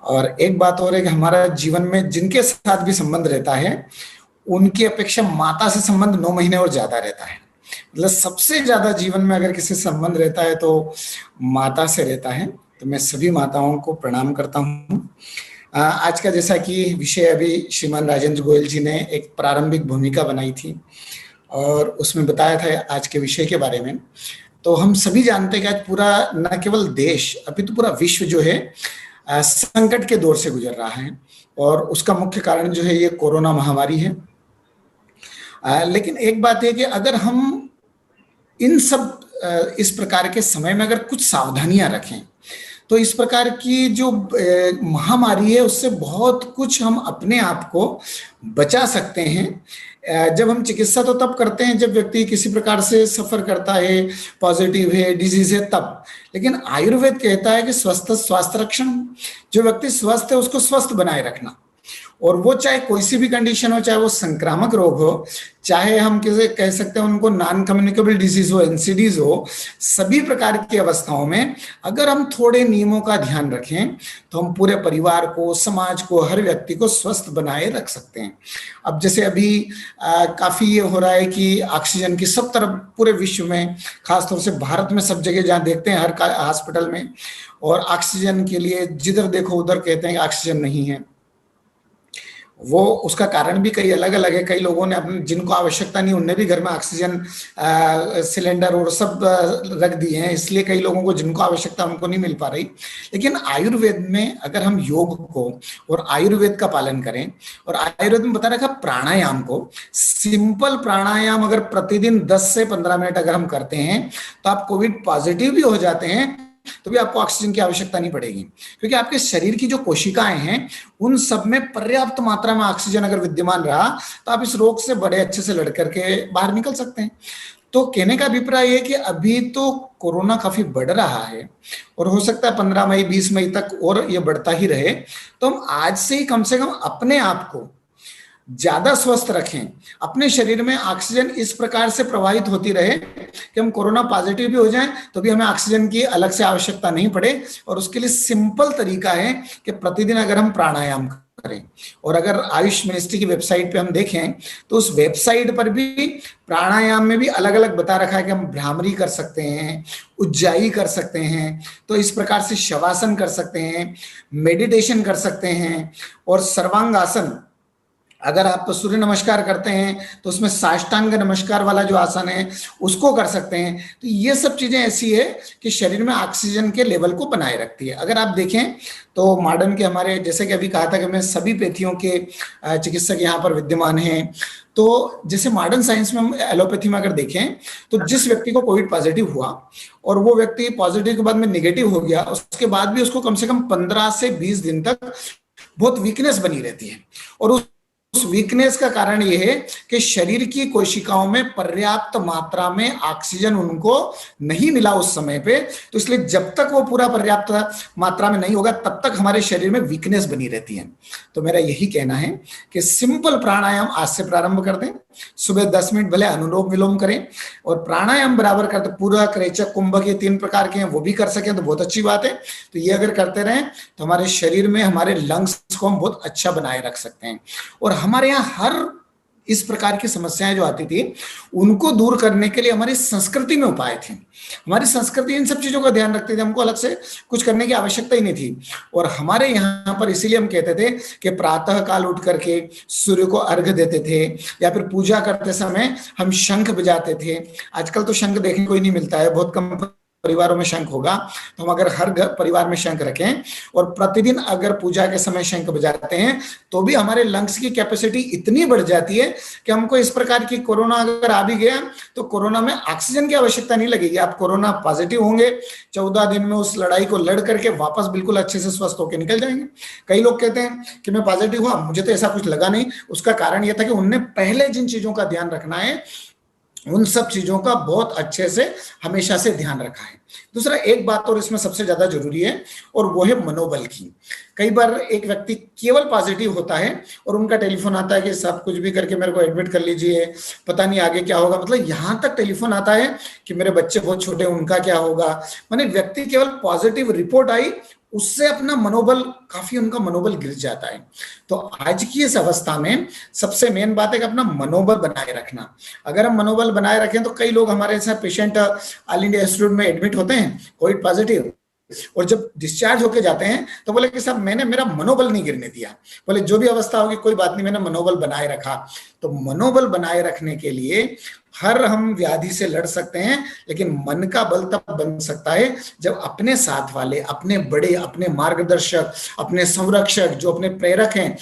और एक बात और है कि हमारा जीवन में जिनके साथ भी संबंध रहता है उनकी अपेक्षा माता से संबंध 9 महीने और ज्यादा रहता है। मतलब सबसे ज्यादा जीवन में अगर किसी से संबंध रहता है तो माता से रहता है। तो मैं सभी माताओं को प्रणाम करता हूँ। आज का जैसा कि विषय अभी श्रीमान राजेंद्र गोयल जी ने एक प्रारंभिक भूमिका बनाई थी और उसमें बताया था आज के विषय के बारे में। तो हम सभी जानते हैं कि आज पूरा न केवल देश अभी तो पूरा विश्व जो है संकट के दौर से गुजर रहा है और उसका मुख्य कारण जो है ये कोरोना महामारी है। लेकिन एक बात है कि अगर हम इन सब इस प्रकार के समय में अगर कुछ सावधानियां रखें तो इस प्रकार की जो महामारी है उससे बहुत कुछ हम अपने आप को बचा सकते हैं। जब हम चिकित्सा तो तब करते हैं जब व्यक्ति किसी प्रकार से सफर करता है, पॉजिटिव है, डिजीज है तब। लेकिन आयुर्वेद कहता है कि स्वस्थ स्वास्थ्य रक्षण, जो व्यक्ति स्वस्थ है उसको स्वस्थ बनाए रखना। और वो चाहे कोई सी भी कंडीशन हो, चाहे वो संक्रामक रोग हो, चाहे हम किसे कह सकते हैं उनको नॉन कम्युनिकेबल डिजीज हो, एनसीडीज हो, सभी प्रकार की अवस्थाओं में अगर हम थोड़े नियमों का ध्यान रखें तो हम पूरे परिवार को, समाज को, हर व्यक्ति को स्वस्थ बनाए रख सकते हैं। अब जैसे अभी काफी ये हो रहा है कि ऑक्सीजन की सब तरफ पूरे विश्व में, खासतौर से भारत में सब जगह जहाँ देखते हैं हर हॉस्पिटल में, और ऑक्सीजन के लिए जिधर देखो उधर कहते हैं कि ऑक्सीजन नहीं है। वो उसका कारण भी कई अलग अलग है। कई लोगों ने अपने जिनको आवश्यकता नहीं उनने भी घर में ऑक्सीजन सिलेंडर और सब रख दिए हैं, इसलिए कई लोगों को जिनको आवश्यकता उनको नहीं मिल पा रही। लेकिन आयुर्वेद में अगर हम योग को और आयुर्वेद का पालन करें, और आयुर्वेद में बता रखा प्राणायाम को, सिंपल प्राणायाम अगर प्रतिदिन 10 से 15 मिनट अगर हम करते हैं तो आप कोविड पॉजिटिव भी हो जाते हैं तो भी आपको ऑक्सीजन की आवश्यकता नहीं पड़ेगी, क्योंकि आपके शरीर की जो कोशिकाएं हैं उन सब में पर्याप्त मात्रा में ऑक्सीजन अगर विद्यमान रहा तो आप इस रोग से बड़े अच्छे से लड़ करके बाहर निकल सकते हैं। तो कहने का अभिप्राय है कि अभी तो कोरोना काफी बढ़ रहा है और हो सकता है 15 मई 20 मई तक और ये बढ़ता ही रहे। तो हम आज से ही कम से कम अपने आप को ज्यादा स्वस्थ रखें, अपने शरीर में ऑक्सीजन इस प्रकार से प्रवाहित होती रहे कि हम कोरोना पॉजिटिव भी हो जाएं तो भी हमें ऑक्सीजन की अलग से आवश्यकता नहीं पड़े। और उसके लिए सिंपल तरीका है कि प्रतिदिन अगर हम प्राणायाम करें, और अगर आयुष मिनिस्ट्री की वेबसाइट पे हम देखें तो उस वेबसाइट पर भी प्राणायाम में भी अलग अलग बता रखा है कि हम भ्रामरी कर सकते हैं, उज्जाई कर सकते हैं, तो इस प्रकार से शवासन कर सकते हैं, मेडिटेशन कर सकते हैं, और सर्वांगासन, अगर आप सूर्य नमस्कार करते हैं तो उसमें साष्टांग नमस्कार वाला जो आसन है उसको कर सकते हैं। तो ये सब चीजें ऐसी है कि शरीर में ऑक्सीजन के लेवल को बनाए रखती है। अगर आप देखें तो मॉडर्न के हमारे, जैसे कि अभी कहा था कि मैं सभी पैथियों के चिकित्सक यहाँ पर विद्यमान हैं, तो जैसे मॉडर्न साइंस में हम एलोपैथी में अगर देखें तो जिस व्यक्ति को कोविड पॉजिटिव हुआ और वो व्यक्ति पॉजिटिव के बाद में निगेटिव हो गया, उसके बाद भी उसको कम से कम 15 से 20 दिन तक बहुत वीकनेस बनी रहती है। और उस वीकनेस का कारण यह है कि शरीर की कोशिकाओं में पर्याप्त मात्रा में ऑक्सीजन उनको नहीं मिला उस समय पे, तो इसलिए जब तक वो पूरा पर्याप्त मात्रा में नहीं होगा तब तक हमारे शरीर में वीकनेस बनी रहती है। तो मेरा यही कहना है कि सिंपल प्राणायाम आज से प्रारंभ कर दें। सुबह 10 मिनट भले अनुलोम विलोम करें, और प्राणायाम बराबर करते, पूरा रेचक कुंभक ये 3 प्रकार के हैं वो भी कर सकें तो बहुत अच्छी बात है। तो ये अगर करते रहें तो हमारे शरीर में हमारे लंग्स को हम बहुत अच्छा बनाए रख सकते हैं। और हमारे यहाँ हर इस प्रकार की समस्याएं जो आती थी उनको दूर करने के लिए हमारी संस्कृति में उपाय थे। हमारी संस्कृति इन सब चीजों का ध्यान रखती थी, हमको अलग से कुछ करने की आवश्यकता ही नहीं थी। और हमारे यहाँ पर इसीलिए हम कहते थे कि प्रातः काल उठ करके सूर्य को अर्घ्य देते थे, या फिर पूजा करते समय हम शंख बजाते थे। आजकल तो शंख देखने को ही नहीं मिलता है, बहुत कम परिवारों में शंख होगा। तो हम अगर हर घर परिवार में शंख रखें और प्रतिदिन अगर पूजा के समय शंख बजाते हैं तो भी हमारे लंग्स की कैपेसिटी इतनी बढ़ जाती है कि हमको इस प्रकार की कोरोना अगर आ भी गया तो कोरोना में ऑक्सीजन की आवश्यकता नहीं लगेगी। आप कोरोना पॉजिटिव होंगे, 14 दिन में उस लड़ाई को लड़ करके वापस बिल्कुल अच्छे से स्वस्थ होकर निकल जाएंगे। कई लोग कहते हैं कि मैं पॉजिटिव हुआ, मुझे तो ऐसा कुछ लगा नहीं। उसका कारण यह था कि उनने पहले जिन चीजों का ध्यान रखना है उन सब चीजों का बहुत अच्छे से हमेशा से ध्यान रखा है। दूसरा, एक बात और इसमें सबसे ज्यादा जरूरी है, और वो है मनोबल की। कई बार एक व्यक्ति केवल पॉजिटिव होता है और उनका टेलीफोन आता है कि सब कुछ भी करके मेरे को एडमिट कर लीजिए, पता नहीं आगे क्या होगा। मतलब यहां तक टेलीफोन आता है कि मेरे बच्चे बहुत छोटे, उनका क्या होगा। माने व्यक्ति केवल पॉजिटिव रिपोर्ट आई उससे अपना मनोबल, काफी उनका मनोबल गिर जाता है। तो आज की इस अवस्था में सबसे मेन बात है कि अपना मनोबल बनाए रखना। अगर हम मनोबल बनाए रखें, तो कई लोग हमारे साथ पेशेंट ऑल इंडिया इंस्टीट्यूट में एडमिट होते हैं कोविड पॉजिटिव, और जब डिस्चार्ज होके जाते हैं तो बोले कि साहब मैंने मेरा मनोबल नहीं गिरने दिया। बोले जो भी अवस्था होगी कोई बात नहीं, मैंने मनोबल बनाए रखा। तो मनोबल बनाए रखने के लिए हर हम व्याधि से लड़ सकते हैं, लेकिन मन का बल तब बन सकता है जब अपने साथ वाले, अपने बड़े, अपने मार्गदर्शक, अपने संरक्षक, जो अपने प्रेरक हैं,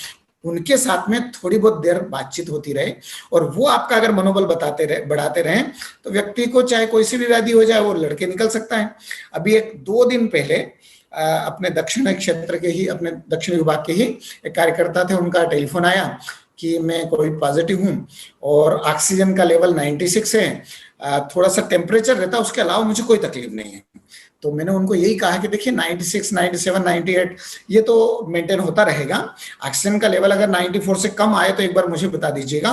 उनके साथ में थोड़ी बहुत देर बातचीत होती रहे, और वो आपका अगर मनोबल बताते रहे, बढ़ाते रहें, तो व्यक्ति को चाहे कोई सी भी व्याधि हो जाए वो लड़के निकल सकता है। अभी 1-2 दिन पहले अपने दक्षिण क्षेत्र के ही, अपने दक्षिण विभाग के ही एक कार्यकर्ता थे, उनका टेलीफोन आया कि मैं कोविड पॉजिटिव हूँ और ऑक्सीजन का लेवल 96 है, थोड़ा सा टेम्परेचर रहता है, उसके अलावा मुझे कोई तकलीफ नहीं है। तो मैंने उनको यही कहा कि देखिए 96, 97, 98 ये तो मेंटेन होता रहेगा। ऑक्सीजन का लेवल अगर 94 से कम आए तो एक बार मुझे बता दीजिएगा,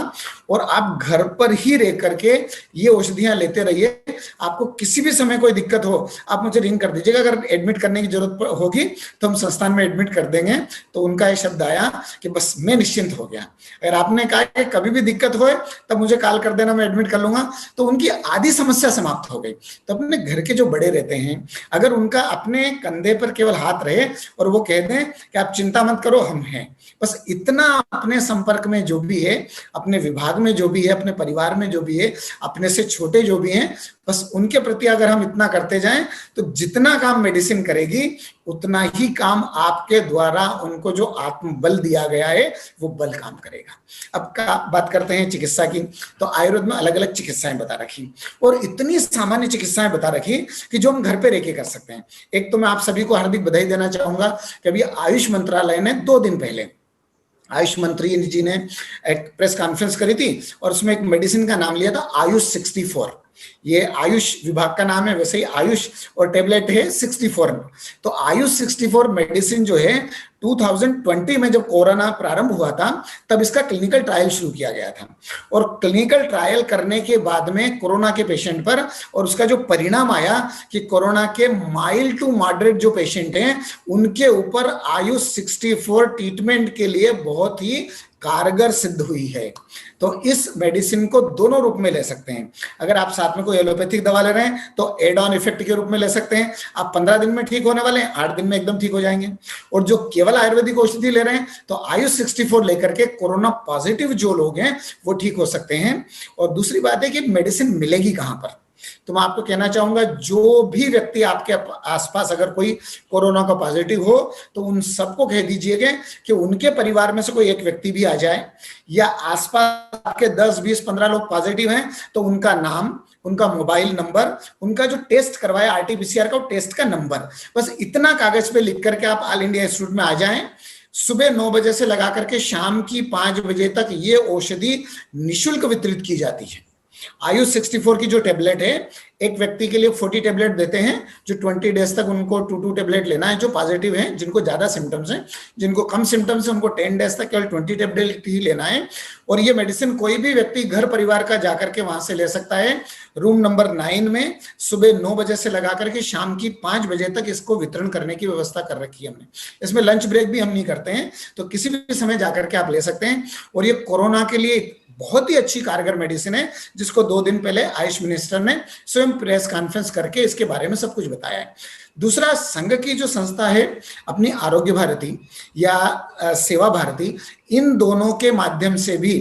और आप घर पर ही रह करके ये औषधियां लेते रहिए। आपको किसी भी समय कोई दिक्कत हो आप मुझे रिंग कर दीजिएगा, अगर एडमिट करने की जरूरत होगी तो हम संस्थान में एडमिट कर देंगे। तो उनका ये शब्द आया कि बस मैं निश्चिंत हो गया। अगर आपने कहा कि कभी भी दिक्कत हो तब मुझे कॉल कर देना, मैं एडमिट कर लूंगा, तो उनकी आधी समस्या समाप्त हो गई। तो अपने घर के जो बड़े रहते हैं, अगर उनका अपने कंधे पर केवल हाथ रहे और वो कह दें कि आप चिंता मत करो हम हैं, बस इतना अपने संपर्क में जो भी है, अपने विभाग में जो भी है, अपने परिवार में जो भी है, अपने से छोटे जो भी हैं, बस उनके प्रति अगर हम इतना करते जाएं, तो जितना काम मेडिसिन करेगी उतना ही काम आपके द्वारा उनको जो आत्मबल दिया गया है वो बल काम करेगा। अब बात करते हैं चिकित्सा की। तो आयुर्वेद में अलग अलग चिकित्साएं बता रखी, और इतनी सामान्य चिकित्साएं बता रखी कि जो हम घर पे रह के कर सकते हैं। एक तो मैं आप सभी को हार्दिक बधाई देना चाहूंगा कि अभी आयुष मंत्रालय ने 2 दिन पहले, आयुष मंत्री जी ने एक प्रेस कॉन्फ्रेंस करी थी, और उसमें एक मेडिसिन का नाम लिया था आयुष 64। ये आयुष विभाग का नाम है, वैसे ही आयुष और टेबलेट है 64। तो आयुष 64 मेडिसिन जो है 2020 में जब कोरोना प्रारंभ हुआ था तब इसका क्लिनिकल ट्रायल शुरू किया गया था, और क्लिनिकल ट्रायल करने के बाद में कोरोना के पेशेंट पर, और उसका जो परिणाम आया कि कोरोना के माइल्ड टू मॉडरेट जो पेशेंट हैं उनके ऊपर आयुष 64 ट्रीटमेंट के लिए बहुत ही कारगर सिद्ध हुई है। तो इस मेडिसिन को दोनों रूप में ले सकते हैं। अगर आप साथ में कोई एलोपैथिक दवा ले रहे हैं तो एड ऑन इफेक्ट के रूप में ले सकते हैं। आप 15 दिन में ठीक होने वाले हैं, 8 दिन में एकदम ठीक हो जाएंगे। और जो केवल आयुर्वेदिक औषधि ले रहे हैं तो आयुष 64 लेकर के कोरोना पॉजिटिव जो लोग हैं वो ठीक हो सकते हैं। और दूसरी बात है कि मेडिसिन मिलेगी कहां पर, तो मैं आपको कहना चाहूंगा जो भी व्यक्ति आपके आसपास अगर कोई कोरोना का पॉजिटिव हो तो उन सबको कह दीजिएगा कि उनके परिवार में से कोई एक व्यक्ति भी आ जाए, या आसपास आपके 10, 20, 15 लोग पॉजिटिव हैं तो उनका नाम, उनका मोबाइल नंबर, उनका जो टेस्ट करवाया आरटीपीसीआर का टेस्ट का नंबर, बस इतना कागज पे लिख करके आप ऑल इंडिया इंस्टीट्यूट में आ जाएं। सुबह 9 बजे से लगा करके शाम की 5 बजे तक ये औषधि निःशुल्क वितरित की जाती है। आयुष 64 की जो टेबलेट है, एक व्यक्ति के लिए 40 टेबलेट देते हैं, जो 20 डेज तक उनको 2 टेबलेट लेना है। जो पॉजिटिव हैं, जिनको ज्यादा सिम्टम्स हैं, जिनको कम सिम्टम्स हैं, उनको 10 डेज तक केवल 20 टेबलेट ही लेना है। और ये मेडिसिन कोई भी व्यक्ति घर परिवार का जाकर के वहां से ले सकता है। रूम नंबर 9 में सुबह 9 बजे से लगा करके शाम की 5 बजे तक इसको वितरण करने की व्यवस्था कर रखी है हमने। इसमें लंच ब्रेक भी हम नहीं करते हैं, तो किसी भी समय जाकर के आप ले सकते हैं। और ये कोरोना के लिए बहुत ही अच्छी कारगर मेडिसिन है, जिसको 2 दिन पहले आयुष मिनिस्टर ने स्वयं प्रेस कॉन्फ्रेंस करके इसके बारे में सब कुछ बताया है। दूसरा, संघ की जो संस्था है अपनी आरोग्य भारती या सेवा भारती, इन दोनों के माध्यम से भी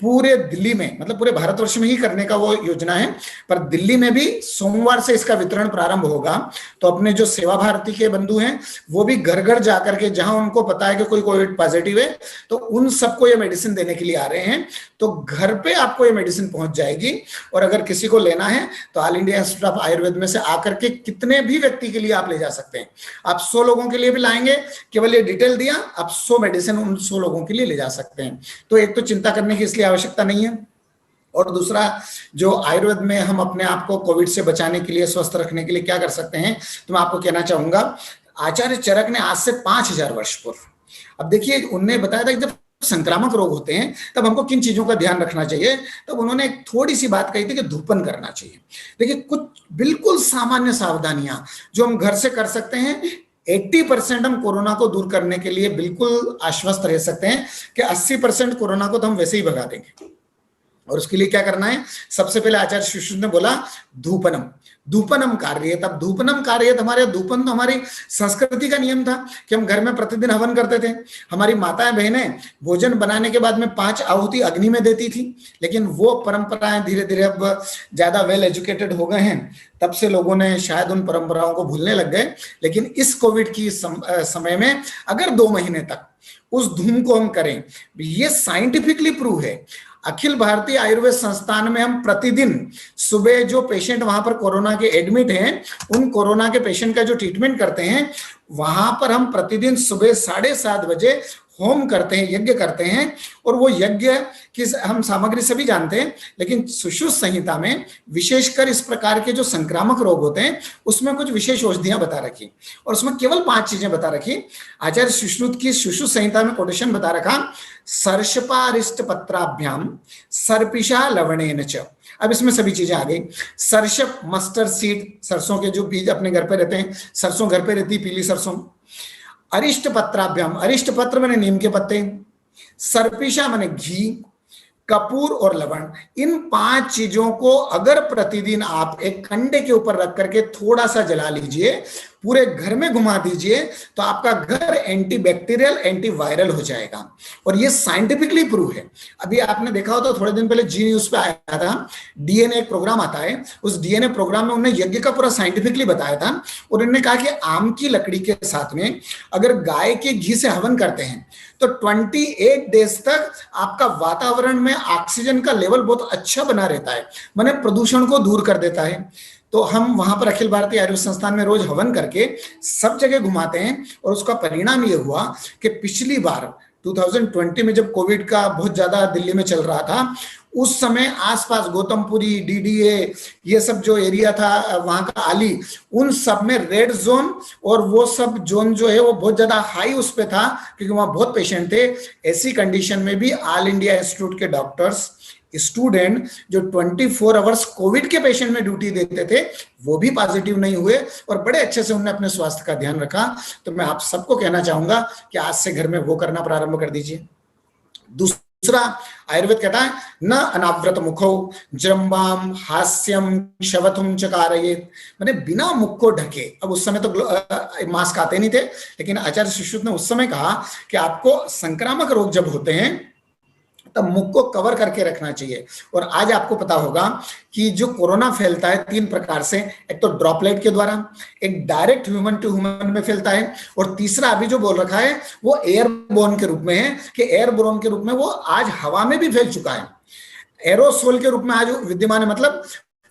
पूरे दिल्ली में, मतलब पूरे भारतवर्ष में ही करने का वो योजना है, पर दिल्ली में भी सोमवार से इसका वितरण प्रारंभ होगा। तो अपने जो सेवा भारती के बंधु हैं वो भी घर घर जाकर के, जहां उनको पता है कि कोई कोविड पॉजिटिव है, तो उन सबको ये मेडिसिन देने के लिए आ रहे हैं। तो घर पे आपको ये मेडिसिन पहुंच जाएगी। और अगर किसी को लेना है तो all India institute of Ayurveda में से आकर के कितने भी व्यक्ति के लिए आप ले जा सकते हैं। आप 100 लोगों के लिए भी लाएंगे, केवल ये डिटेल दिया, आप 100 मेडिसिन उन 100 लोगों के लिए ले जा सकते हैं। तो एक तो चिंता करने की इसलिए आवश्यकता नहीं है। और दूसरा, जो आयुर्वेद में हम अपने आप को कोविड से बचाने के लिए, स्वस्थ रखने के लिए क्या कर सकते हैं, तो मैं आपको कहना चाहूंगा, आचार्य चरक ने आज से 5000 वर्ष पूर्व, अब देखिए उनने बताया था कि जब संक्रामक रोग होते हैं तब हमको किन चीजों का ध्यान रखना चाहिए। तब उन्होंने एक थोड़ी सी बात कही थी कि धूपन करना चाहिए। देखिए कुछ बिल्कुल सामान्य सावधानियां जो हम घर से कर सकते हैं, 80% हम कोरोना को दूर करने के लिए बिल्कुल आश्वस्त रह सकते हैं कि 80% कोरोना को तो हम वैसे ही भगा देंगे। और उसके लिए क्या करना है? सबसे पहले आचार्य सुश्रुत ने बोला धूपनम, धूपनम कार्य। तब धूपनम कार्य, हमारे धूपन तो हमारी संस्कृति का नियम था कि हम घर में प्रतिदिन हवन करते थे। हमारी माताएं बहनें भोजन बनाने के बाद में 5 आहुति अग्नि में देती थी, लेकिन वो परंपराएं धीरे धीरे अब ज्यादा वेल एजुकेटेड हो गए हैं, तब से लोगों ने शायद उन परंपराओं को भूलने लग गए। लेकिन इस कोविड की समय में अगर 2 महीने तक उस धूम को हम करें, ये साइंटिफिकली प्रूव है। अखिल भारतीय आयुर्वेद संस्थान में हम प्रतिदिन सुबह जो पेशेंट वहां पर कोरोना के एडमिट हैं, उन कोरोना के पेशेंट का जो ट्रीटमेंट करते हैं, वहां पर हम प्रतिदिन सुबह 7:30 बजे होम करते हैं, यज्ञ करते हैं। और वो यज्ञ की हम सामग्री सभी जानते हैं, लेकिन सुश्रुत संहिता में विशेषकर इस प्रकार के जो संक्रामक रोग होते हैं उसमें कुछ विशेष औषधियां बता रखी, और उसमें केवल 5 चीजें बता रखी। आचार्य सुश्रुत की सुश्रुत संहिता में कोटेशन बता रखा, सर्षपारिष्ट पत्राभ्याम सर्पिषा लवणेन च। अब इसमें सभी चीजें आ गई। सर्षप मस्टर्ड सीड, सरसों के जो बीज अपने घर पे रहते हैं, सरसों घर पे रहती, पीली सरसों। अरिष्ट पत्राभ्याम, अरिष्ट पत्र माने नीम के पत्ते, सर्पिषा माने घी, कपूर और लवण। इन 5 चीजों को अगर प्रतिदिन आप एक कंडे के ऊपर रख करके थोड़ा सा जला लीजिए, पूरे घर में घुमा दीजिए, तो आपका घर एंटीबैक्टीरियल एंटीवायरल हो जाएगा। और ये साइंटिफिकली प्रूव है। अभी आपने देखा हो तो थोड़े दिन पहले जी न्यूज पे आया था, डीएनए एक प्रोग्राम आता है, उस डीएनए प्रोग्राम में उन्होंने यज्ञ का पूरा साइंटिफिकली बताया था। और उन्होंने कहा कि आम की लकड़ी के साथ में अगर गाय के घी से हवन करते हैं तो 28 डेज तक आपका वातावरण में ऑक्सीजन का लेवल बहुत अच्छा बना रहता है, माने प्रदूषण को दूर कर देता है। तो हम वहां पर अखिल भारतीय आयुर्वेद संस्थान में रोज हवन करके सब जगह घुमाते हैं। और उसका परिणाम ये हुआ कि पिछली बार 2020 में जब कोविड का बहुत ज्यादा दिल्ली में चल रहा था, उस समय आसपास गौतमपुरी, डीडीए, ये सब जो एरिया था वहां का आली, उन सब में रेड जोन, और वो सब जोन जो है वो बहुत ज्यादा हाई उस पे था, क्योंकि वहां बहुत पेशेंट थे। ऐसी कंडीशन में भी ऑल इंडिया इंस्टीट्यूट के डॉक्टर्स, स्टूडेंट जो 24 आवर्स कोविड के पेशेंट में ड्यूटी देते थे, वो भी पॉजिटिव नहीं हुए, और बड़े अच्छे से उन्होंने अपने स्वास्थ्य का ध्यान रखा। तो मैं आप सबको कहना चाहूंगा कि आज से घर में वो करना प्रारंभ कर दीजिए। दूसरा, आयुर्वेद कहता है न अनावृत मुखो जृंभाम हास्यम क्षवथुम चकारयेत, माने बिना मुख को ढके। अब उस समय तो मास्क आते नहीं थे, लेकिन आचार्य सुश्रुत ने उस समय कहा कि आपको संक्रामक रोग जब होते हैं तब मुख को कवर करके रखना चाहिए। और आज आपको पता होगा कि जो कोरोना फैलता है 3 प्रकार से, एक तो ड्रॉपलेट के द्वारा, एक डायरेक्ट ह्यूमन टू ह्यूमन में फैलता है, और तीसरा अभी जो बोल रखा है वो एयरबोर्न के रूप में है, कि एयरबोर्न के रूप में वो आज हवा में भी फैल चुका है, एरोसोल के रूप में आज विद्यमान है। मतलब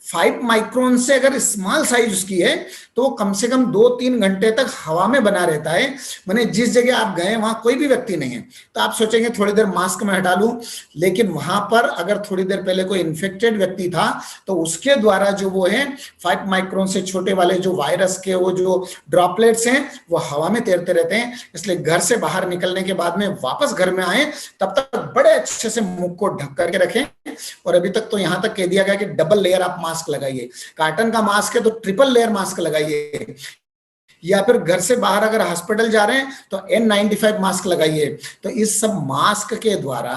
5 माइक्रोन से अगर स्मॉल साइज उसकी है तो वो कम से कम 2-3 घंटे तक हवा में बना रहता है। माने जिस जगह आप गए वहां कोई भी व्यक्ति नहीं है, तो आप सोचेंगे थोड़ी देर मास्क में हटा लूं, लेकिन वहां पर अगर थोड़ी देर पहले कोई इन्फेक्टेड व्यक्ति था तो उसके द्वारा जो वो है 5 माइक्रोन से छोटे वाले जो वायरस के वो जो ड्रॉपलेट्स हैं वो हवा में तैरते रहते हैं। इसलिए घर से बाहर निकलने के बाद में वापस घर में आए तब तक बड़े अच्छे से मुख को ढक करके रखें। और अभी तक तो यहां तक कह दिया गया कि डबल लेयर आप मास्क लगाइए, कॉटन का मास्क है तो ट्रिपल लेयर मास्क लगाइए, या फिर घर से बाहर अगर हॉस्पिटल जा रहे हैं तो N95 मास्क लगाइए। तो इस सब मास्क के द्वारा,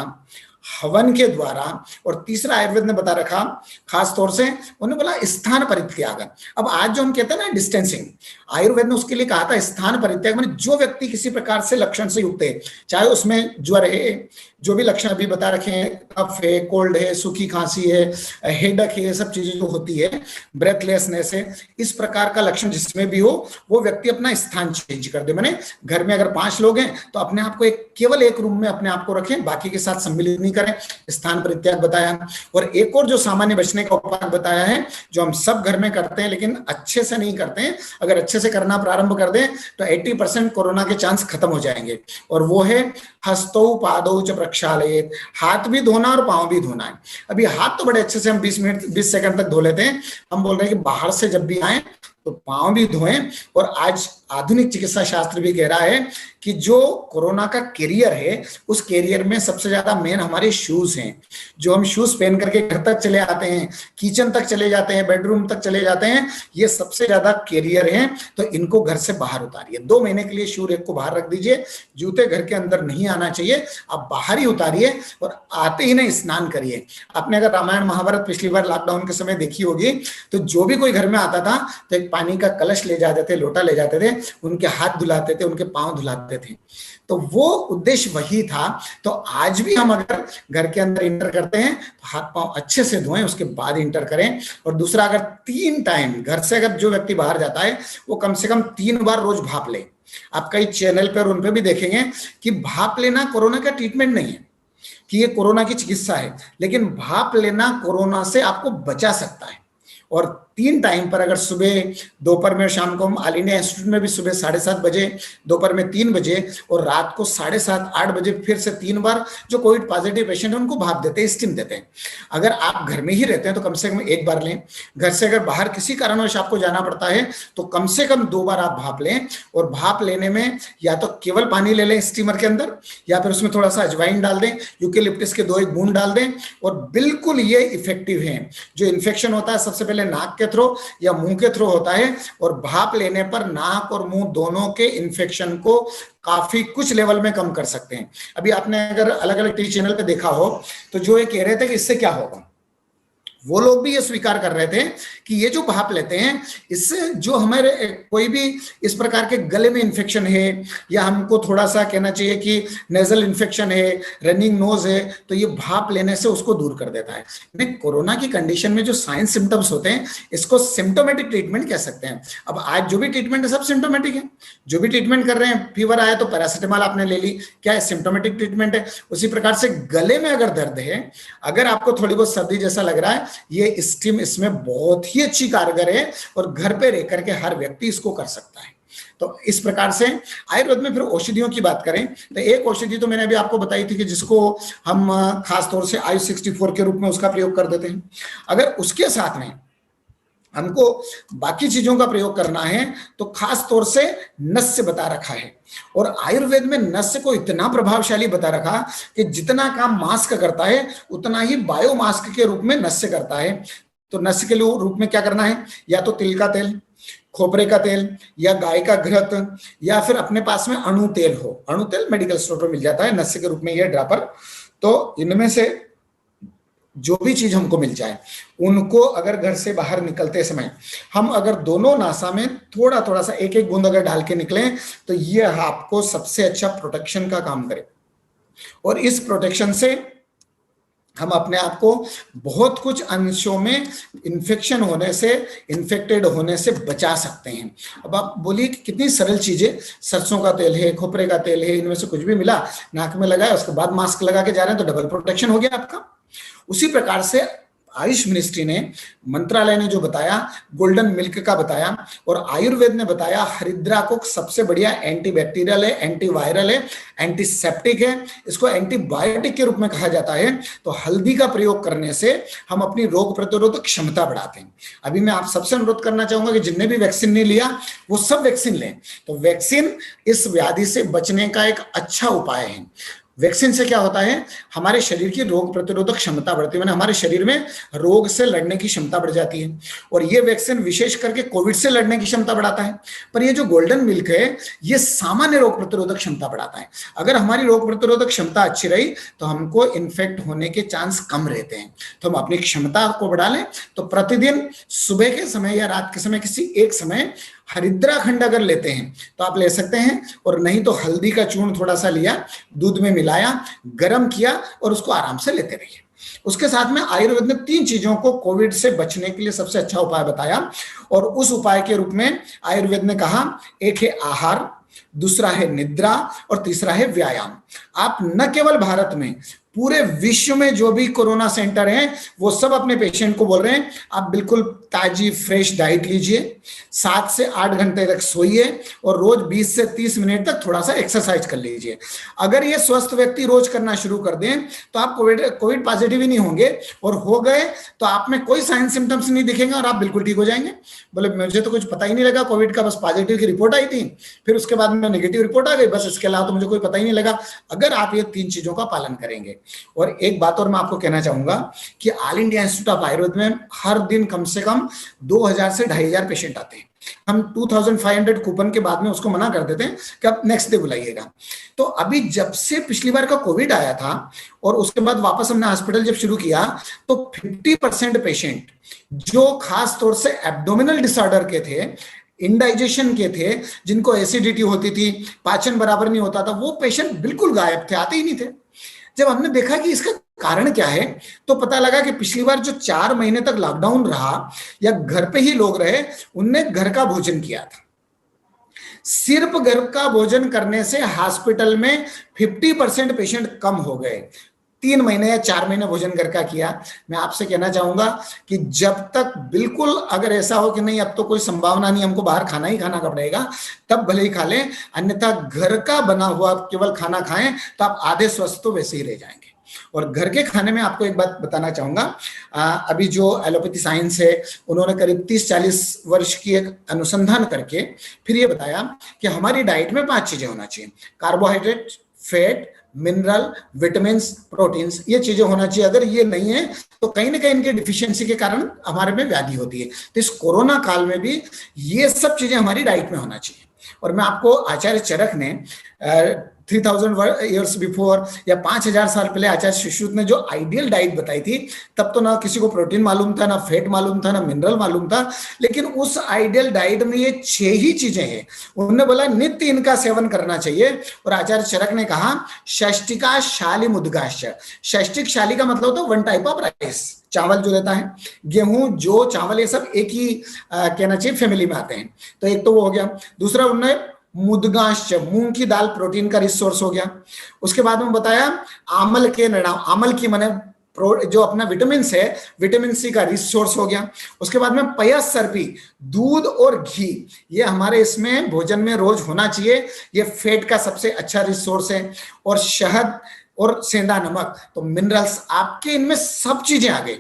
हवन के द्वारा, और तीसरा आयुर्वेद ने बता रखा खास तौर से, उन्होंने बोला स्थान परित्याग। अब आज जो हम कहते हैं ना डिस्टेंसिंग, आयुर्वेद ने उसके लिए कहा था स्थान परित्याग, माने जो व्यक्ति किसी प्रकार से लक्षण से युक्त है, चाहे उसमें ज्वर है, जो भी लक्षण अभी बता रखे हैं, कफ है, कोल्ड है, सूखी खांसी है, हेडक है, ये सब चीजें जो होती है, ब्रेथलेसनेस है, इस प्रकार का लक्षण जिसमें भी हो, वो व्यक्ति अपना स्थान चेंज कर दे। माने घर में अगर 5 लोग हैं तो अपने आप को केवल एक रूम में अपने आप को रखें, बाकी के साथ सम्मिलित नहीं करें, स्थान परित्याग बताया। और एक और जो सामान्य बचने का उपाय बताया है, जो हम सब घर में करते हैं लेकिन अच्छे से नहीं करते हैं, अगर अच्छे से करना प्रारंभ कर दें तो 80% कोरोना के चांस खत्म हो जाएंगे। और वो है हस्तौ पादौ च प्रक्षालयेत्, हाथ भी धोना और पांव भी धोना है। अभी हाथ तो बड़े अच्छे से हम 20 सेकंड तक धो लेते हैं, हम बोल रहे हैं कि बाहर से जब भी आए तो पांव भी धोएं। और आज आधुनिक चिकित्सा शास्त्र भी कह रहा है कि जो कोरोना का कैरियर है, उस कैरियर में सबसे ज्यादा मेन हमारे शूज हैं। जो हम शूज पहन करके घर तक चले आते हैं, किचन तक चले जाते हैं, बेडरूम तक चले जाते हैं, ये सबसे ज्यादा कैरियर है। तो इनको घर से बाहर उतारिए, 2 महीने के लिए शू रैक को बाहर रख दीजिए। जूते घर के अंदर नहीं आना चाहिए, आप बाहर ही उतारिए और आते ही ना स्नान करिए। आपने अगर रामायण महाभारत पिछली बार लॉकडाउन के समय देखी होगी, तो जो भी कोई घर में आता था तो एक पानी का कलश ले जाते थे, लोटा ले जाते थे, उनके हाथ धुलाते थे, उनके पांव धुलाते थे। तो वो उद्देश्य वही था। तो आज भी हम अगर घर के अंदर इंटर करते हैं तो हाथ पांव अच्छे से धोएं, उसके बाद इंटर करें। और दूसरा, अगर 3 टाइम घर से अगर जो व्यक्ति बाहर जाता है वो कम से कम 3 बार रोज भाप ले। आप कई चैनल पर उन पे भी देखेंगे कि भाप लेना कोरोना का ट्रीटमेंट नहीं है, कि ये कोरोना की चिकित्सा है, लेकिन भाप लेना कोरोना से आपको बचा सकता है। और 3 टाइम पर, अगर सुबह, दोपहर में, शाम को, हम ऑल इंडिया इंस्टीट्यूट में भी सुबह 7:30 बजे, दोपहर में 3 बजे और रात को 7:30 8 बजे फिर से 3 बार जो कोविड पॉजिटिव पेशेंट है उनको भाप देते हैं, स्टीम देते हैं। अगर आप घर में ही रहते हैं तो कम से कम 1 बार लें। घर से अगर बाहर किसी कारणवश आपको जाना पड़ता है तो कम से कम 2 बार आप भाप लें। और भाप लेने में या तो केवल पानी ले लें स्टीमर के अंदर, या फिर उसमें थोड़ा सा अजवाइन डाल दें, यूकेलिप्टस के 2-1 बूंद डाल दें। और बिल्कुल ये इफेक्टिव है। जो इन्फेक्शन होता है सबसे पहले नाक के थ्रू या मुंह के थ्रू होता है, और भाप लेने पर नाक और मुंह दोनों के इन्फेक्शन को काफी कुछ लेवल में कम कर सकते हैं। अभी आपने अगर अलग अलग टीवी चैनल पे देखा हो तो जो ये कह रहे थे कि इससे क्या होगा, वो लोग भी ये स्वीकार कर रहे थे कि ये जो भाप लेते हैं इससे जो हमारे कोई भी इस प्रकार के गले में इन्फेक्शन है, या हमको थोड़ा सा कहना चाहिए कि नेजल इन्फेक्शन है, रनिंग नोज है, तो ये भाप लेने से उसको दूर कर देता है। नहीं, कोरोना की कंडीशन में जो साइन सिम्टम्स होते हैं इसको सिम्टोमेटिक ट्रीटमेंट कह सकते हैं। अब आज जो भी ट्रीटमेंट है सब सिम्टोमेटिक है। जो भी ट्रीटमेंट कर रहे हैं, फीवर आया तो पैरासिटामोल आपने ले ली, क्या है, सिम्टोमेटिक ट्रीटमेंट है। उसी प्रकार से गले में अगर दर्द है, अगर आपको थोड़ी बहुत सर्दी जैसा लग रहा है, ये स्टीम इसमें बहुत ही अच्छी कारगर है और घर पे रह करके हर व्यक्ति इसको कर सकता है। तो इस प्रकार से आयुर्वेद में फिर औषधियों की बात करें तो एक औषधि तो मैंने अभी आपको बताई थी कि जिसको हम खास तौर से आयु 64 के रूप में उसका प्रयोग कर देते हैं। अगर उसके साथ में हमको बाकी चीजों का प्रयोग करना है तो खास तौर से नस्य बता रखा है। और आयुर्वेद में नस्य को इतना प्रभावशाली बता रखा कि जितना काम मास्क करता है उतना ही बायो मास्क के रूप में नस्य करता है। तो नस्य के रूप में क्या करना है, या तो तिल का तेल, खोपरे का तेल, या गाय का घृत, या फिर अपने पास में अणु तेल हो। अणु तेल मेडिकल स्टोर पर मिल जाता है, नस्य के रूप में यह ड्रॉपर। तो इनमें से जो भी चीज हमको मिल जाए उनको अगर घर से बाहर निकलते समय हम अगर दोनों नासा में थोड़ा थोड़ा सा 1-1 बूंद अगर डाल के निकलें तो ये आपको सबसे अच्छा प्रोटेक्शन का काम करे। और इस प्रोटेक्शन से हम अपने आप को बहुत कुछ अंशों में इन्फेक्शन होने से, इन्फेक्टेड होने से बचा सकते हैं। अब आप बोलिए कि कितनी सरल चीजें, सरसों का तेल है, खोपरे का तेल है, इनमें से कुछ भी मिला, नाक में लगाया, उसके बाद मास्क लगा के जा रहे हैं तो डबल प्रोटेक्शन हो गया आपका। उसी प्रकार से आयुष मिनिस्ट्री ने, मंत्रालय ने जो बताया, गोल्डन मिल्क का बताया, और आयुर्वेद ने बताया हरिद्रा को सबसे बढ़िया एंटीबैक्टीरियल है, एंटीवायरल है, एंटीसेप्टिक है, इसको एंटीबायोटिक के रूप में कहा जाता है। तो हल्दी का प्रयोग करने से हम अपनी रोग प्रतिरोधक क्षमता बढ़ाते हैं। अभी मैं आप सबसे अनुरोध करना चाहूंगा कि जिनने भी वैक्सीन नहीं लिया वो सब वैक्सीन लें। तो वैक्सीन इस व्याधि से बचने का एक अच्छा उपाय है। वैक्सीन से क्या होता है, हमारे शरीर की रोग प्रतिरोधक क्षमता बढ़ती है, हमारे शरीर में रोग से लड़ने की क्षमता बढ़ जाती है। और ये वैक्सीन विशेष करके कोविड से लड़ने की क्षमता बढ़ाता है। पर ये जो गोल्डन मिल्क है ये सामान्य रोग प्रतिरोधक क्षमता बढ़ाता है। अगर हमारी रोग प्रतिरोधक क्षमता अच्छी रही तो हमको इन्फेक्ट होने के चांस कम रहते हैं। तो हम अपनी क्षमता को बढ़ा लें तो प्रतिदिन सुबह के समय या रात के समय किसी एक समय हरिद्रा खंड अगर लेते हैं तो आप ले सकते हैं, और नहीं तो हल्दी का चूर्ण थोड़ा सा लिया, दूध में मिलाया, गर्म किया और उसको आराम से लेते रहिए। उसके साथ में आयुर्वेद ने 3 चीजों को कोविड से बचने के लिए सबसे अच्छा उपाय बताया। और उस उपाय के रूप में आयुर्वेद ने कहा, एक है आहार, दूसरा है निद्रा और तीसरा है व्यायाम। आप न केवल भारत में, पूरे विश्व में जो भी कोरोना सेंटर हैं वो सब अपने पेशेंट को बोल रहे हैं आप बिल्कुल ताजी फ्रेश डाइट लीजिए, 7 से 8 घंटे तक सोइए और रोज 20 से 30 मिनट तक थोड़ा सा एक्सरसाइज कर लीजिए। अगर ये स्वस्थ व्यक्ति रोज करना शुरू कर दें तो आप कोविड पॉजिटिव ही नहीं होंगे, और हो गए तो आप में कोई साइन सिम्टम्स नहीं दिखेंगे और आप बिल्कुल ठीक हो जाएंगे। बोले मुझे तो कुछ पता ही नहीं लगा कोविड का, बस पॉजिटिव की रिपोर्ट आई थी, फिर उसके बाद में नेगेटिव रिपोर्ट आ गई, बस इसके अलावा तो मुझे कोई पता ही नहीं लगा। अगर आप ये 3 चीजों का पालन करेंगे। और एक बात और मैं आपको कहना चाहूंगा कि all India institute of Ayurveda में हर दिन कम से कम 2000 से 2500 पेशेंट आते हैं। हम 2500 कूपन के बाद में उसको मना कर देते हैं कि आप नेक्स्ट डे बुलाइएगा। तो अभी जब से पिछली बार का कोविड आया था और उसके बाद वापस हमने हॉस्पिटल जब शुरू किया, तो 50% पेशेंट जो खास तौर से एब्डोमिनल डिसऑर्डर के थे, इंडाइजेशन के थे, जिनको एसिडिटी होती थी, पाचन बराबर नहीं होता था, वो पेशेंट बिल्कुल गायब थे, आते ही नहीं थे। जब हमने देखा कि इसका कारण क्या है, तो पता लगा कि पिछली बार जो 4 महीने तक लॉकडाउन रहा या घर पे ही लोग रहे, उनने घर का भोजन किया था। सिर्फ घर का भोजन करने से हॉस्पिटल में 50% पेशेंट कम हो गए। 3 महीने या 4 महीने भोजन घर का किया। मैं आपसे कहना चाहूंगा कि जब तक बिल्कुल अगर ऐसा हो कि नहीं अब तो कोई संभावना नहीं, हमको बाहर खाना ही खाना पड़ेगा, तब भले ही खा लें, अन्यथा घर का बना हुआ केवल खाना खाएं तो आप आधे स्वस्थ तो वैसे ही रह जाएंगे। और घर के खाने में आपको एक बात बताना चाहूंगा, अभी जो एलोपैथी साइंस है, उन्होंने करीब 30-40 वर्ष की एक अनुसंधान करके फिर ये बताया कि हमारी डाइट में 5 चीजें होना चाहिए: carbohydrate, fat, mineral, vitamin, proteins, ये चीजें होना चाहिए। अगर ये नहीं है तो कहीं ना कहीं इनके डिफिशियंसी के कारण हमारे में व्याधि होती है। तो इस कोरोना काल में भी ये सब चीजें हमारी डाइट में होना चाहिए। और मैं आपको आचार्य चरक ने 3000 ईयर्स बिफोर या 5000 साल पहले आचार्य सुश्रुत ने जो आइडियल डाइट बताई थी, तब तो ना किसी को प्रोटीन मालूम था, ना फैट मालूम था, ना मिनरल मालूम था, लेकिन उस आइडियल डाइट में ये 6 ही चीजें हैं। उन्होंने बोला नित्य इनका सेवन करना चाहिए। और आचार्य चरक ने कहा षष्टिका शाली मुद्गाश्च। षष्टिक शाली का मतलब होता है 1 टाइप ऑफ राइस, चावल जो रहता है, गेहूं, जो चावल, ये सब एक ही कहना चाहिए फैमिली में आते हैं। तो एक तो वो हो गया। दूसरा उन्होंने मुद्गाश्च, मूंग की दाल प्रोटीन का रिसोर्स हो गया। उसके बाद में बताया आमल के नड़ा, आमल की माने जो अपना विटामिन है, विटामिन सी का रिसोर्स हो गया। उसके बाद में पयस सर्पी, दूध और घी, ये हमारे इसमें भोजन में रोज होना चाहिए, ये फैट का सबसे अच्छा रिसोर्स है। और शहद और सेंधा नमक, तो मिनरल्स आपके इनमें सब चीजें आ गई।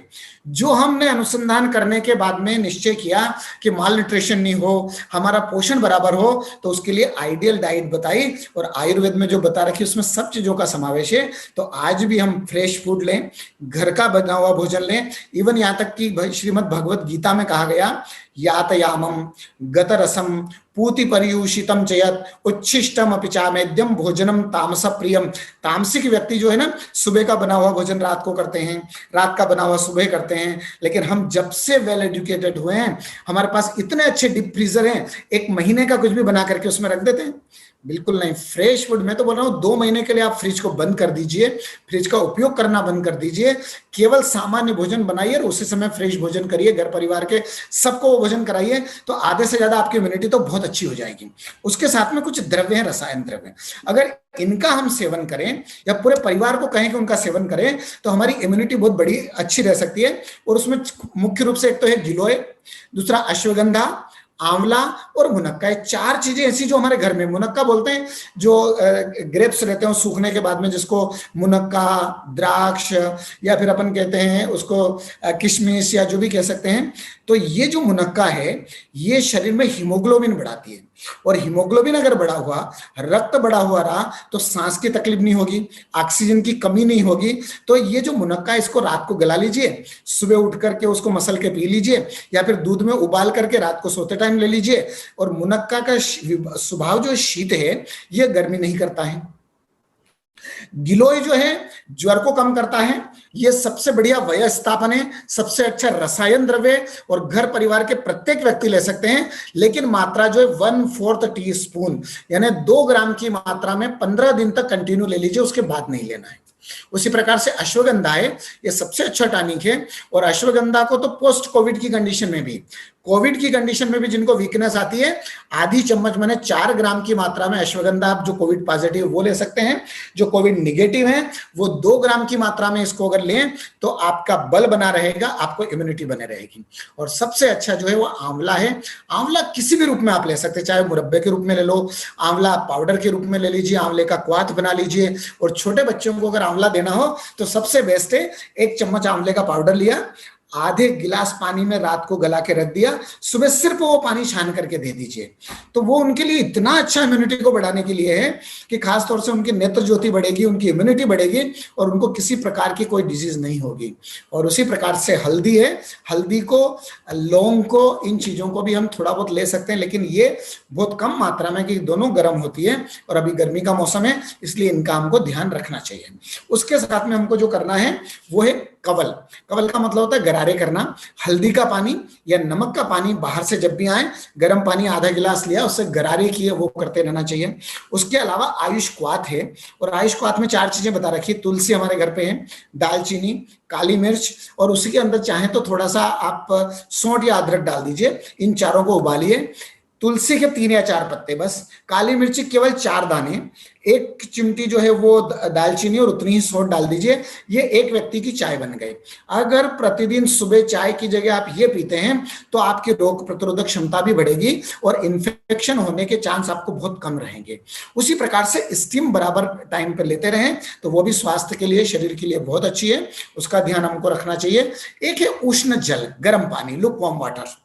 जो हमने अनुसंधान करने के बाद में निश्चय किया कि माल न्यूट्रिशन नहीं हो, हमारा पोषण बराबर हो, तो उसके लिए आइडियल डाइट बताई। और आयुर्वेद में जो बता रखी उसमें सब चीजों का समावेश है। तो आज भी हम फ्रेश फूड लें, घर का बना हुआ भोजन लें। इवन यहाँ तक कि श्रीमद् भगवत गीता में कहा गया यातयामम गतरसम पूति पर्यूषितम चयत उच्छिष्टम अपिचामेद्यम भोजनम तामस प्रियम। तामसिक व्यक्ति जो है ना, सुबह का बना हुआ भोजन रात को करते हैं, रात का बना हुआ सुबह करते हैं। लेकिन हम जब से वेल एजुकेटेड हुए हैं, हमारे पास इतने अच्छे डीप फ्रीजर हैं, 1 महीने का कुछ भी बना करके उसमें रख देते हैं। बिल्कुल नहीं, फ्रेश फूड। मैं तो बोल रहा हूँ 2 महीने के लिए आप फ्रिज को बंद कर दीजिए, फ्रिज का उपयोग करना बंद कर दीजिए, केवल सामान्य भोजन बनाइए और उसी समय फ्रेश भोजन करिए, घर परिवार के सबको वो भोजन कराइए, तो आधे से ज्यादा आपकी इम्यूनिटी तो बहुत अच्छी हो जाएगी। उसके साथ में कुछ द्रव्य हैं, रसायन द्रव्य, अगर इनका हम सेवन करें या पूरे परिवार को कहें कि उनका सेवन करें, तो हमारी इम्यूनिटी बहुत बड़ी अच्छी रह सकती है। और उसमें मुख्य रूप से एक तो है गिलोय, दूसरा अश्वगंधा, आंवला और मुनक्का। ये 4 चीजें ऐसी जो हमारे घर में, मुनक्का बोलते हैं जो ग्रेप्स रहते हैं सूखने के बाद में, जिसको मुनक्का, द्राक्ष या फिर अपन कहते हैं उसको किशमिश या जो भी कह सकते हैं। तो ये जो मुनक्का है, ये शरीर में हीमोग्लोबिन बढ़ाती है। और हीमोग्लोबिन अगर बढ़ा हुआ, रक्त बढ़ा हुआ रहा, तो सांस की तकलीफ नहीं होगी, ऑक्सीजन की कमी नहीं होगी। तो ये जो मुनक्का, इसको रात को गला लीजिए, सुबह उठ करके उसको मसल के पी लीजिए, या फिर दूध में उबाल करके रात को सोते टाइम ले लीजिए। और मुनक्का का स्वभाव जो शीत है, ये गर्मी नहीं करता है। गिलोय जो है ज्वर को कम करता है, ये सबसे बढ़िया वयस्थापन है, सबसे अच्छा रसायन द्रव्य, और घर परिवार के प्रत्येक व्यक्ति ले सकते हैं। लेकिन मात्रा जो है 1/4 टीस्पून यानी 2 ग्राम की मात्रा में 15 दिन तक कंटिन्यू ले लीजिए, उसके बाद नहीं लेना है। उसी प्रकार से अश्वगंधा है, ये सबसे अच्छा टॉनिक है। और अश्वगंधा को तो पोस्ट कोविड की कंडीशन में भी, कोविड की कंडीशन में भी जिनको वीकनेस आती है, आधी चम्मच माने 4 ग्राम की मात्रा में अश्वगंधा आप जो कोविड पॉजिटिव वो ले सकते हैं। जो कोविड निगेटिव है वो 2 ग्राम की मात्रा में इसको अगर लें तो आपका बल बना रहेगा, आपको इम्यूनिटी बने रहेगी। और सबसे अच्छा जो है वो आंवला है। आंवला किसी भी रूप में आप ले सकते हैं, चाहे मुरब्बे के रूप में ले लो, आंवला पाउडर के रूप में ले लीजिए, आंवले का क्वाथ बना लीजिए। और छोटे बच्चों को अगर आंवला देना हो तो सबसे बेस्ट है 1 चम्मच आंवले का पाउडर लिया, आधे गिलास पानी में रात को गला के रख दिया, सुबह सिर्फ वो पानी छान करके दे दीजिए। तो वो उनके लिए इतना अच्छा इम्यूनिटी को बढ़ाने के लिए है कि खास तौर से उनकी नेत्र ज्योति बढ़ेगी, उनकी इम्यूनिटी बढ़ेगी और उनको किसी प्रकार की कोई डिजीज नहीं होगी। और उसी प्रकार से हल्दी है, हल्दी को, लौंग को, इन चीजों को भी हम थोड़ा बहुत ले सकते हैं, लेकिन ये बहुत कम मात्रा में, कि दोनों गर्म होती है और अभी गर्मी का मौसम है, इसलिए इनका हमको ध्यान रखना चाहिए। उसके साथ में हमको जो करना है वो है कवल। कवल का मतलब होता है गरारे करना। हल्दी का पानी या नमक का पानी बाहर से जब भी आए, गर्म पानी आधा गिलास लिया, उससे गरारे किए, वो करते रहना चाहिए। उसके अलावा आयुष क्वाथ है, और आयुष क्वाथ में 4 चीजें बता रखी। तुलसी हमारे घर पे है, दालचीनी, काली मिर्च, और उसी के अंदर चाहे तो थोड़ा सा आप सौंठ या अदरक डाल दीजिए। इन चारों को उबालिए। तुलसी के 3 या 4 पत्ते बस, काली मिर्ची केवल 4 दाने, 1 चिमटी जो है वो दालचीनी और उतनी ही सौंठ डाल दीजिए। ये एक व्यक्ति की चाय बन गई। अगर प्रतिदिन सुबह चाय की जगह आप ये पीते हैं तो आपकी रोग प्रतिरोधक क्षमता भी बढ़ेगी और इन्फेक्शन होने के चांस आपको बहुत कम रहेंगे। उसी प्रकार से स्टीम बराबर टाइम पर लेते रहें तो वो भी स्वास्थ्य के लिए, शरीर के लिए बहुत अच्छी है, उसका ध्यान हमको रखना चाहिए। एक है उष्ण जल, गर्म पानी, लुक वार्म वाटर।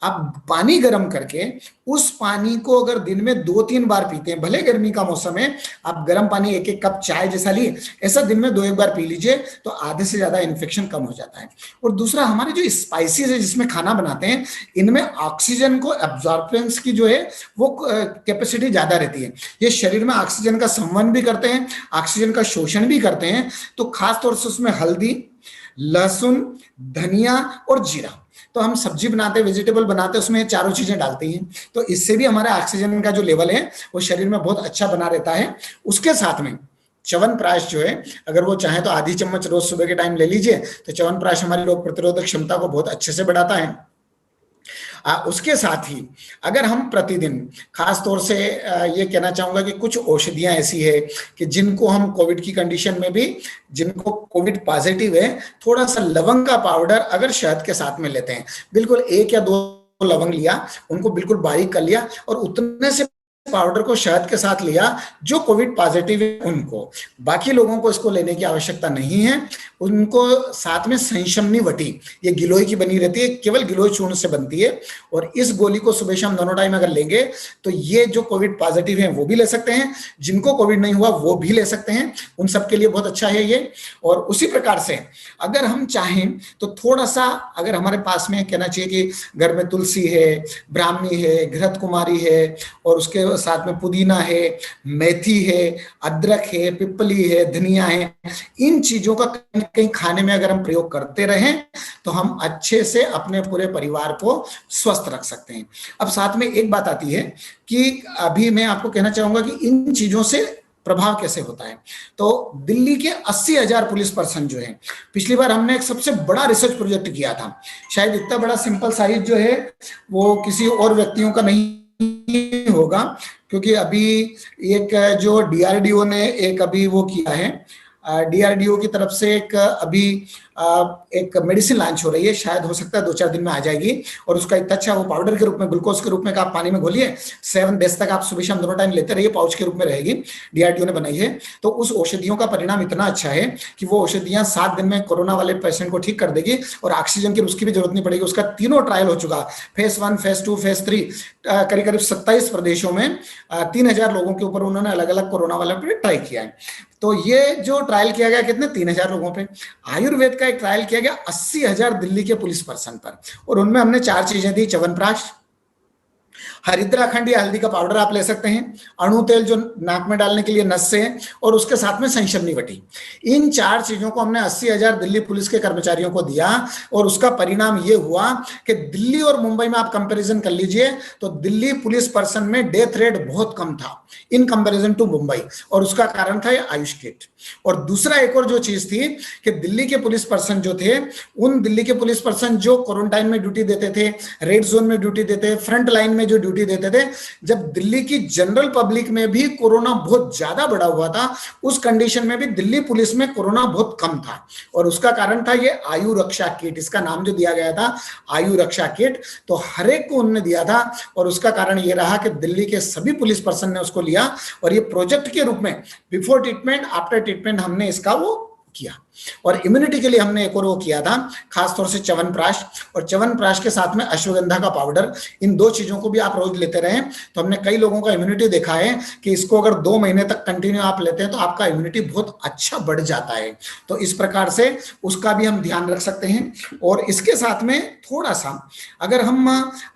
आप पानी गर्म करके उस पानी को अगर दिन में 2-3 बार पीते हैं, भले गर्मी का मौसम है, आप गर्म पानी 1-1 कप चाय जैसा लिए, ऐसा दिन में 2-1 बार पी लीजिए तो आधे से ज्यादा इन्फेक्शन कम हो जाता है। और दूसरा, हमारे जो स्पाइसेस है जिसमें खाना बनाते हैं, इनमें ऑक्सीजन को एब्जॉर्बेंस की जो है वो कैपेसिटी ज्यादा रहती है। ये शरीर में ऑक्सीजन का संवहन भी करते हैं, ऑक्सीजन का शोषण भी करते हैं। तो खासतौर से उसमें हल्दी, लहसुन, धनिया और जीरा, तो हम सब्जी बनाते हैं, वेजिटेबल बनाते हैं, उसमें चारों चीजें डालती हैं, तो इससे भी हमारे ऑक्सीजन का जो लेवल है वो शरीर में बहुत अच्छा बना रहता है। उसके साथ में च्यवनप्राश जो है, अगर वो चाहे तो आधी चम्मच रोज सुबह के टाइम ले लीजिए, तो च्यवनप्राश हमारी रोग प्रतिरोधक क्षमता को बहुत अच्छे से बढ़ाता है। उसके साथ ही अगर हम प्रतिदिन, खास तौर से ये कहना चाहूंगा कि कुछ औषधियां ऐसी है कि जिनको हम कोविड की कंडीशन में भी, जिनको कोविड पॉजिटिव है, थोड़ा सा लवंग का पाउडर अगर शहद के साथ में लेते हैं, बिल्कुल 1 या 2 लवंग लिया, उनको बिल्कुल बारीक कर लिया और उतने से पाउडर को शहद के साथ लिया जो कोविड पॉजिटिव है उनको, बाकी लोगों को इसको लेने की आवश्यकता नहीं है। उनको साथ में संशमनी वटी, ये गिलोय की बनी रहती है, केवल गिलोय चूर्ण से बनती है, और इस गोली को सुबह शाम दोनों टाइम अगर लेंगे तो ये जो कोविड पॉजिटिव है वो भी ले सकते हैं, जिनको कोविड नहीं हुआ वो भी ले सकते हैं, उन सबके लिए बहुत अच्छा है ये। और उसी प्रकार से अगर हम चाहें तो थोड़ा सा, अगर हमारे पास में कहना चाहिए कि घर में तुलसी है, ब्राह्मी है, घृत कुमारी है, और उसके साथ में पुदीना है, मेथी है, अदरक है, पिपली है, धनिया है, इन चीजों का कहीं खाने में अगर हम प्रयोग करते रहें तो हम अच्छे से अपने पूरे परिवार को स्वस्थ रख सकते हैं। अब साथ में एक बात आती है कि अभी मैं आपको कहना चाहूंगा कि इन चीजों से प्रभाव कैसे होता है। तो दिल्ली के 80,000 पुलिस पर्सन जो है, पिछली बार हमने एक सबसे बड़ा रिसर्च प्रोजेक्ट किया था, शायद इतना बड़ा सिंपल साइज जो है वो किसी और व्यक्तियों का नहीं होगा, क्योंकि अभी एक जो डीआरडीओ ने एक अभी वो किया है, डीआरडीओ की तरफ से एक अभी एक मेडिसिन लॉन्च हो रही है, शायद हो सकता है 2-4 दिन में आ जाएगी, और उसका इतना अच्छा, वो पाउडर के रूप में, ग्लूकोज के रूप में आप पानी में घोलिए, 7 डेज तक आप सुबह शाम दोनों टाइम लेते रहिए, पाउच के रूप में रहेगी, डीआरडीओ ने बनाई है। तो उस औषधियों का परिणाम इतना अच्छा है कि वो औषधियां 7 दिन में कोरोना वाले पेशेंट को ठीक कर देगी और ऑक्सीजन की उसकी भी जरूरत नहीं पड़ेगी। उसका तीनों ट्रायल हो चुका, फेज 1, फेज 2, फेज 3, करीब करीब 27 प्रदेशों में 3,000 लोगों के ऊपर उन्होंने अलग अलग कोरोना वाले पर ट्राई किया है। तो ये जो ट्रायल किया गया कितने, 3,000 लोगों पे। आयुर्वेद का एक ट्रायल किया गया 80,000 दिल्ली के पुलिस पर्सन पर, और उनमें हमने 4 चीजें दी, च्यवनप्राश, हरिद्रा खंड या हल्दी का पाउडर आप ले सकते हैं, अणु तेल जो नाक में डालने के लिए नस से है, और उसके साथ में संशमनी वटी। इन 4 चीजों को हमने 80,000 दिल्ली पुलिस के कर्मचारियों को दिया, और उसका परिणाम ये हुआ कि दिल्ली और मुंबई में आप कंपैरिजन कर लीजिए तो दिल्ली पुलिस पर्सन में डेथ रेट बहुत कम था इन कंपैरिजन टू मुंबई, और उसका कारण था ये आयुष किट। और दूसरा एक और जो चीज थी कि दिल्ली के पुलिस पर्सन जो थे, उन दिल्ली के पुलिस पर्सन जो क्वारंटाइन में ड्यूटी देते थे, रेड जोन में ड्यूटी देते, फ्रंट लाइन में जो ड्यूटी देते थे, जब दिल्ली की जनरल पब्लिक में भी कोरोना बहुत ज्यादा बढ़ा हुआ था, उस कंडीशन में भी दिल्ली पुलिस में कोरोना बहुत कम था, और उसका कारण था ये आयु रक्षा किट। इसका नाम जो दिया गया था आयु रक्षा किट, तो हर एक को उन्होंने दिया था, और उसका कारण ये रहा कि दिल्ली के सभी पुलिस पर्सन ने उसको लिया, और ये प्रोजेक्ट के रूप में बिफोर ट्रीटमेंट आफ्टर ट्रीटमेंट हमने इसका वो किया। और इम्यूनिटी के लिए हमने एक और वो किया था, खासतौर से च्यवनप्राश, और च्यवनप्राश के साथ में अश्वगंधा का पाउडर। इन 2 चीजों को भी आप रोज लेते रहें तो हमने कई लोगों का इम्यूनिटी देखा है कि इसको अगर 2 महीने तक कंटिन्यू आप लेते हैं तो आपका इम्यूनिटी बहुत अच्छा बढ़ जाता है। तो इस प्रकार से उसका भी हम ध्यान रख सकते हैं। और इसके साथ में थोड़ा सा अगर हम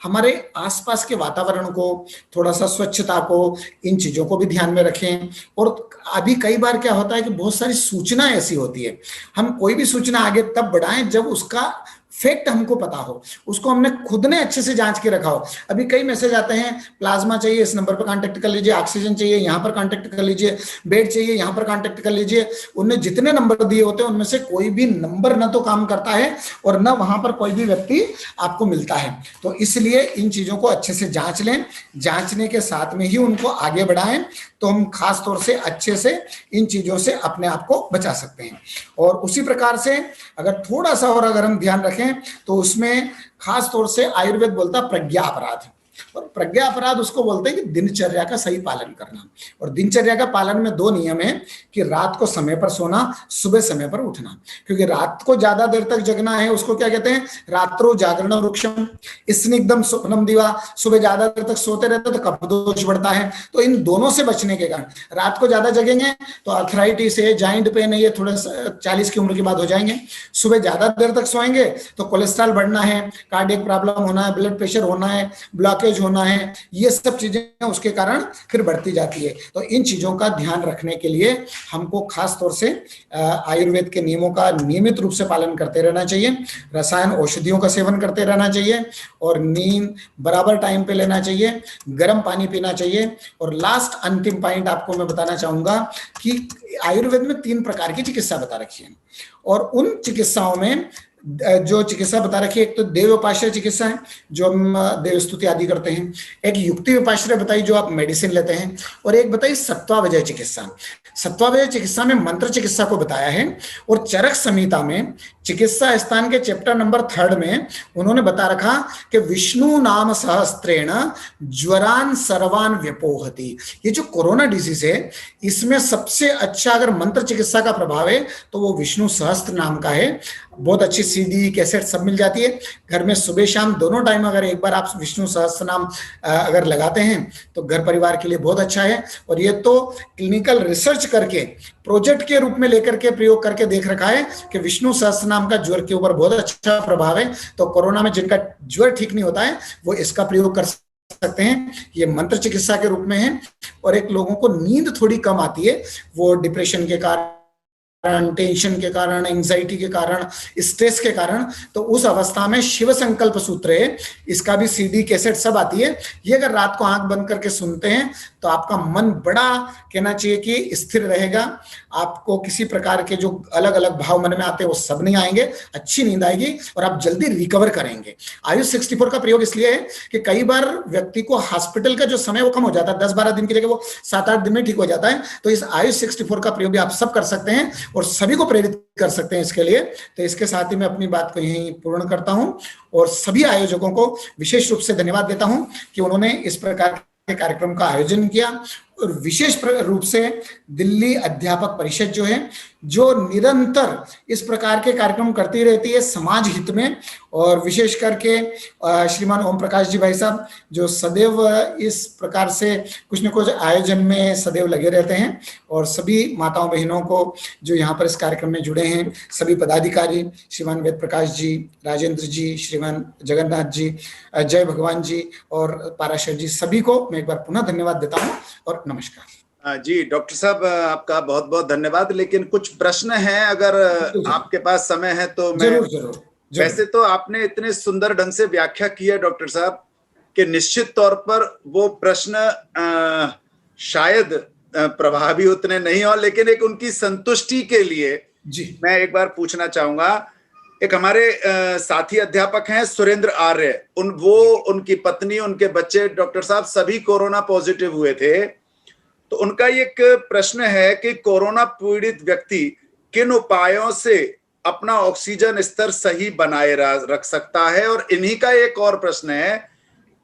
हमारे आसपास के वातावरण को, थोड़ा सा स्वच्छता को, इन चीजों को भी ध्यान में रखें। और अभी कई बार क्या होता है कि बहुत सारी सूचना ऐसी होती है, हम कोई भी सूचना आगे तब बढ़ाएं जब उसका फैक्ट हमको पता हो, उसको हमने खुद ने अच्छे से जांच के रखा हो। अभी कई मैसेज आते हैं, प्लाज्मा चाहिए इस नंबर पर कांटेक्ट कर लीजिए, ऑक्सीजन चाहिए यहाँ पर कांटेक्ट कर लीजिए, बेड चाहिए यहाँ पर कांटेक्ट कर लीजिए। उनने जितने नंबर दिए होते हैं उनमें से कोई भी नंबर न तो काम करता है और न वहां पर कोई भी व्यक्ति आपको मिलता है। तो इसलिए इन चीजों को अच्छे से जांच लें, जांचने के साथ में ही उनको आगे बढ़ाएं, तो हम खास तौर से अच्छे से इन चीजों से अपने आप को बचा सकते हैं। और उसी प्रकार से अगर थोड़ा सा और अगर हम ध्यान रखें तो उसमें खास तौर से आयुर्वेद बोलता प्रज्ञा अपराध, और प्रज्ञा अपराध उसको बोलते हैं कि दिनचर्या का सही पालन करना। और दिनचर्या का पालन में 2 नियम है कि रात को समय पर सोना, सुबह समय पर उठना। क्योंकि रात को ज्यादा देर तक जगना है उसको क्या कहते हैं, रात्रो जागरण वृक्षम स्निग्धम स्वप्नम दिवा। सुबह ज्यादा देर तक सोते रहते तो कफदोष बढ़ता है। तो इन दोनों से बचने के कारण रात को ज्यादा जगेंगे तो आर्थराइटिस है, जॉइंट पेन है, ये थोड़े 40 की उम्र के बाद हो जाएंगे। सुबह ज्यादा देर तक सोएंगे तो कोलेस्ट्रॉल बढ़ना है, कार्डियक प्रॉब्लम होना है, ब्लड प्रेशर होना है, ब्लॉकेज होना है, ये सब चीजें उसके कारण फिर बढ़ती जाती है। तो इन चीजों का ध्यान रखने के लिए हमको खास तौर से आयुर्वेद के नियमों का नियमित रूप से पालन करते रहना चाहिए, रसायन औषधियों का सेवन करते रहना चाहिए, और नींद बराबर टाइम पे लेना चाहिए, गर्म पानी पीना चाहिए। और लास्ट अंतिम पॉइंट आपको मैं बताना चाहूंगा कि आयुर्वेद में 3 प्रकार की चिकित्सा बता रखी है, और उन चिकित्साओं में जो चिकित्सा बता रखी है, एक तो देव उपाश्रय चिकित्सा है जो हम देव स्तुति आदि करते हैं, एक युक्ति उपाश्रय बताई जो आप मेडिसिन लेते हैं, और एक बताई सत्वावजय चिकित्सा। सत्वावजय चिकित्सा में मंत्र चिकित्सा को बताया है। और चरक संहिता में चिकित्सा स्थान के चैप्टर नंबर 3 में उन्होंने बता रखा कि विष्णु नाम सहस्त्रेण ज्वरान सर्वान व्यपोहति। ये जो कोरोना डिजीज है इसमें सबसे अच्छा अगर मंत्र चिकित्सा का प्रभाव है तो वो विष्णु सहस्त्र नाम का है। बहुत अच्छी सीडी कैसेट सब मिल जाती है घर में, सुबह शाम दोनों टाइम अगर एक बार आप विष्णु सहस्त्र नाम अगर लगाते हैं तो घर परिवार के लिए बहुत अच्छा है। और ये तो क्लिनिकल रिसर्च करके प्रोजेक्ट के रूप में लेकर के प्रयोग करके देख रखा है कि विष्णु सहस्त्र नाम का ज्वर के ऊपर बहुत अच्छा प्रभाव है। तो कोरोना में जिनका ज्वर ठीक नहीं होता है वो इसका प्रयोग कर सकते हैं, ये मंत्र चिकित्सा के रूप में है। और एक लोगों को नींद थोड़ी कम आती है, वो डिप्रेशन के कारण, टेंशन के कारण, एंजाइटी के कारण, स्ट्रेस के कारण, तो उस अवस्था में शिव संकल्प सूत्र है, इसका भी सीडी कैसेट सब आती है। ये अगर रात को आंख बंद करके सुनते हैं तो आपका मन बड़ा कहना चाहिए कि स्थिर रहेगा, आपको किसी प्रकार के जो अलग अलग भाव मन में आते हैं वो सब नहीं आएंगे, अच्छी नींद आएगी और आप जल्दी रिकवर करेंगे। आयुष 64 का प्रयोग इसलिए है कि कई बार व्यक्ति को हॉस्पिटल का जो समय वो कम हो जाता है, 10-12 दिन की जगह वो 7-8 दिन में ठीक हो जाता है। तो इस आयुष 64 का प्रयोग भी आप सब कर सकते हैं और सभी को प्रेरित कर सकते हैं इसके लिए। तो इसके साथ ही मैं अपनी बात को यहीं पूर्ण करता हूं और सभी आयोजकों को विशेष रूप से धन्यवाद देता हूं कि उन्होंने इस प्रकार के कार्यक्रम का आयोजन किया। और विशेष रूप से दिल्ली अध्यापक परिषद जो है, जो निरंतर इस प्रकार के कार्यक्रम करती रहती है समाज हित में, और विशेष करके श्रीमान ओम प्रकाश जी भाई साहब जो सदैव इस प्रकार से कुछ न कुछ आयोजन में सदैव लगे रहते हैं, और सभी माताओं बहनों को जो यहाँ पर इस कार्यक्रम में जुड़े हैं, सभी पदाधिकारी श्रीमान वेद प्रकाश जी, राजेंद्र जी, श्रीमान जगन्नाथ जी, जय भगवान जी और पाराशर जी, सभी को मैं एक बार पुनः धन्यवाद देता हूँ और नमस्कार। जी डॉक्टर साहब, आपका बहुत बहुत धन्यवाद। लेकिन कुछ प्रश्न हैं, अगर आपके पास समय है तो मैं जरूर जरूर। वैसे तो आपने इतने सुंदर ढंग से व्याख्या की है डॉक्टर साहब कि निश्चित तौर पर वो प्रश्न शायद प्रभावी उतने नहीं हो, लेकिन एक उनकी संतुष्टि के लिए जी मैं एक बार पूछना चाहूंगा। एक हमारे साथी अध्यापक हैं सुरेंद्र आर्य, उनकी पत्नी, उनके बच्चे डॉक्टर साहब सभी कोरोना पॉजिटिव हुए थे। तो उनका एक प्रश्न है कि कोरोना पीड़ित व्यक्ति किन उपायों से अपना ऑक्सीजन स्तर सही बनाए रख सकता है। और इन्हीं का एक और प्रश्न है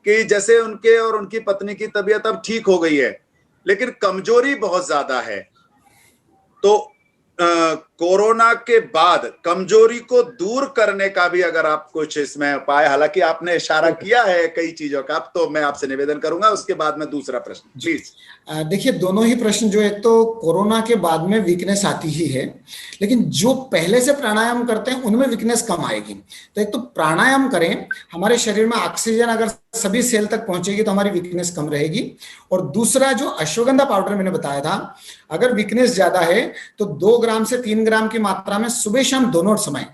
कि जैसे उनके और उनकी पत्नी की तबीयत अब ठीक हो गई है, लेकिन कमजोरी बहुत ज्यादा है, तो कोरोना के बाद कमजोरी को दूर करने का भी अगर आप कुछ इसमें उपाय, हालांकि आपने इशारा किया है कई चीजों का, तो मैं आपसे निवेदन करूंगा, उसके बाद में दूसरा प्रश्न प्लीज। देखिए दोनों ही प्रश्न जो, एक तो कोरोना के बाद में वीकनेस आती ही है, लेकिन जो पहले से प्राणायाम करते हैं उनमें वीकनेस कम आएगी। तो एक तो प्राणायाम करें, हमारे शरीर में ऑक्सीजन अगर सभी सेल तक पहुंचेगी तो हमारी वीकनेस कम रहेगी। और दूसरा जो अश्वगंधा पाउडर मैंने बताया था, अगर वीकनेस ज्यादा है तो 2 ग्राम से 3 ग्राम की मात्रा में सुबह शाम दोनों समय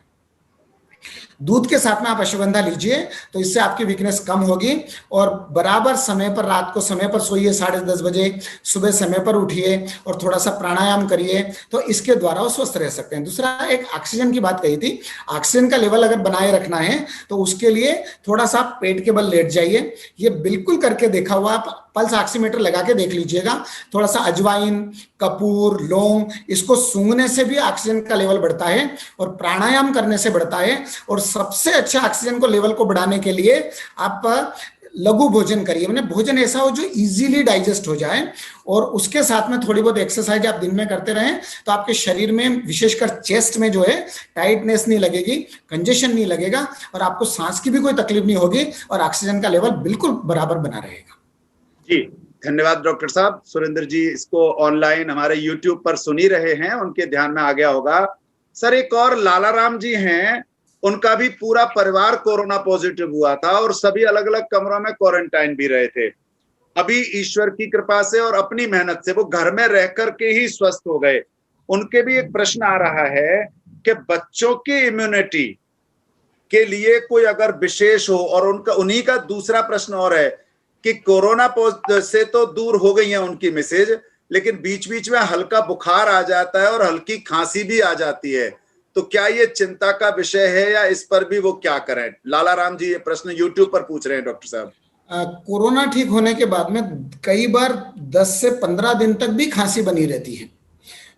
दूध के साथ में आप अश्वगंधा लीजिए, तो इससे आपकी वीकनेस कम होगी। और बराबर समय पर, रात को समय पर सोइए 10:30 बजे, सुबह समय पर उठिए और थोड़ा सा प्राणायाम करिए, तो इसके द्वारा वो स्वस्थ रह सकते हैं। दूसरा, एक ऑक्सीजन की बात कही थी, ऑक्सीजन का लेवल अगर बनाए रखना है तो उसके लिए थोड़ा सा पेट के बल लेट जाइए। ये बिल्कुल करके देखा हुआ, आप पल्स ऑक्सीमीटर लगा के देख लीजिएगा। थोड़ा सा अजवाइन, कपूर, लौंग, इसको सूंघने से भी ऑक्सीजन का लेवल बढ़ता है और प्राणायाम करने से बढ़ता है। और सबसे अच्छा ऑक्सीजन को लेवल को बढ़ाने के लिए आप लघु भोजन करिए, मैंने भोजन ऐसा हो जो इजीली डाइजेस्ट हो जाए, और उसके साथ में थोड़ी बहुत एक्सरसाइज आप दिन में करते रहें, तो आपके शरीर में विशेषकर चेस्ट में जो है टाइटनेस नहीं लगेगी, कंजेशन नहीं लगेगा, और आपको सांस की भी कोई तकलीफ नहीं होगी, और ऑक्सीजन का लेवल बिल्कुल बराबर बना रहेगा। जी धन्यवाद डॉक्टर साहब। सुरेंद्र जी इसको ऑनलाइन हमारे यूट्यूब पर सुन ही रहे हैं, उनके ध्यान में आ गया होगा। सर एक और लाला राम जी हैं, उनका भी पूरा परिवार कोरोना पॉजिटिव हुआ था और सभी अलग अलग कमरों में क्वारंटाइन भी रहे थे। अभी ईश्वर की कृपा से और अपनी मेहनत से वो घर में रह करके ही स्वस्थ हो गए। उनके भी एक प्रश्न आ रहा है कि बच्चों की इम्यूनिटी के लिए कोई अगर विशेष हो, और उनका उन्हीं का दूसरा प्रश्न और है कि कोरोना से तो दूर हो गई है उनकी मिसेज, लेकिन बीच बीच में हल्का बुखार आ जाता है और हल्की खांसी भी आ जाती है, तो क्या ये चिंता का विषय है या इस पर भी वो क्या करें? लाला राम जी ये प्रश्न यूट्यूब पर पूछ रहे हैं डॉक्टर साहब। कोरोना ठीक होने के बाद में कई बार 10 से 15 दिन तक भी खांसी बनी रहती है,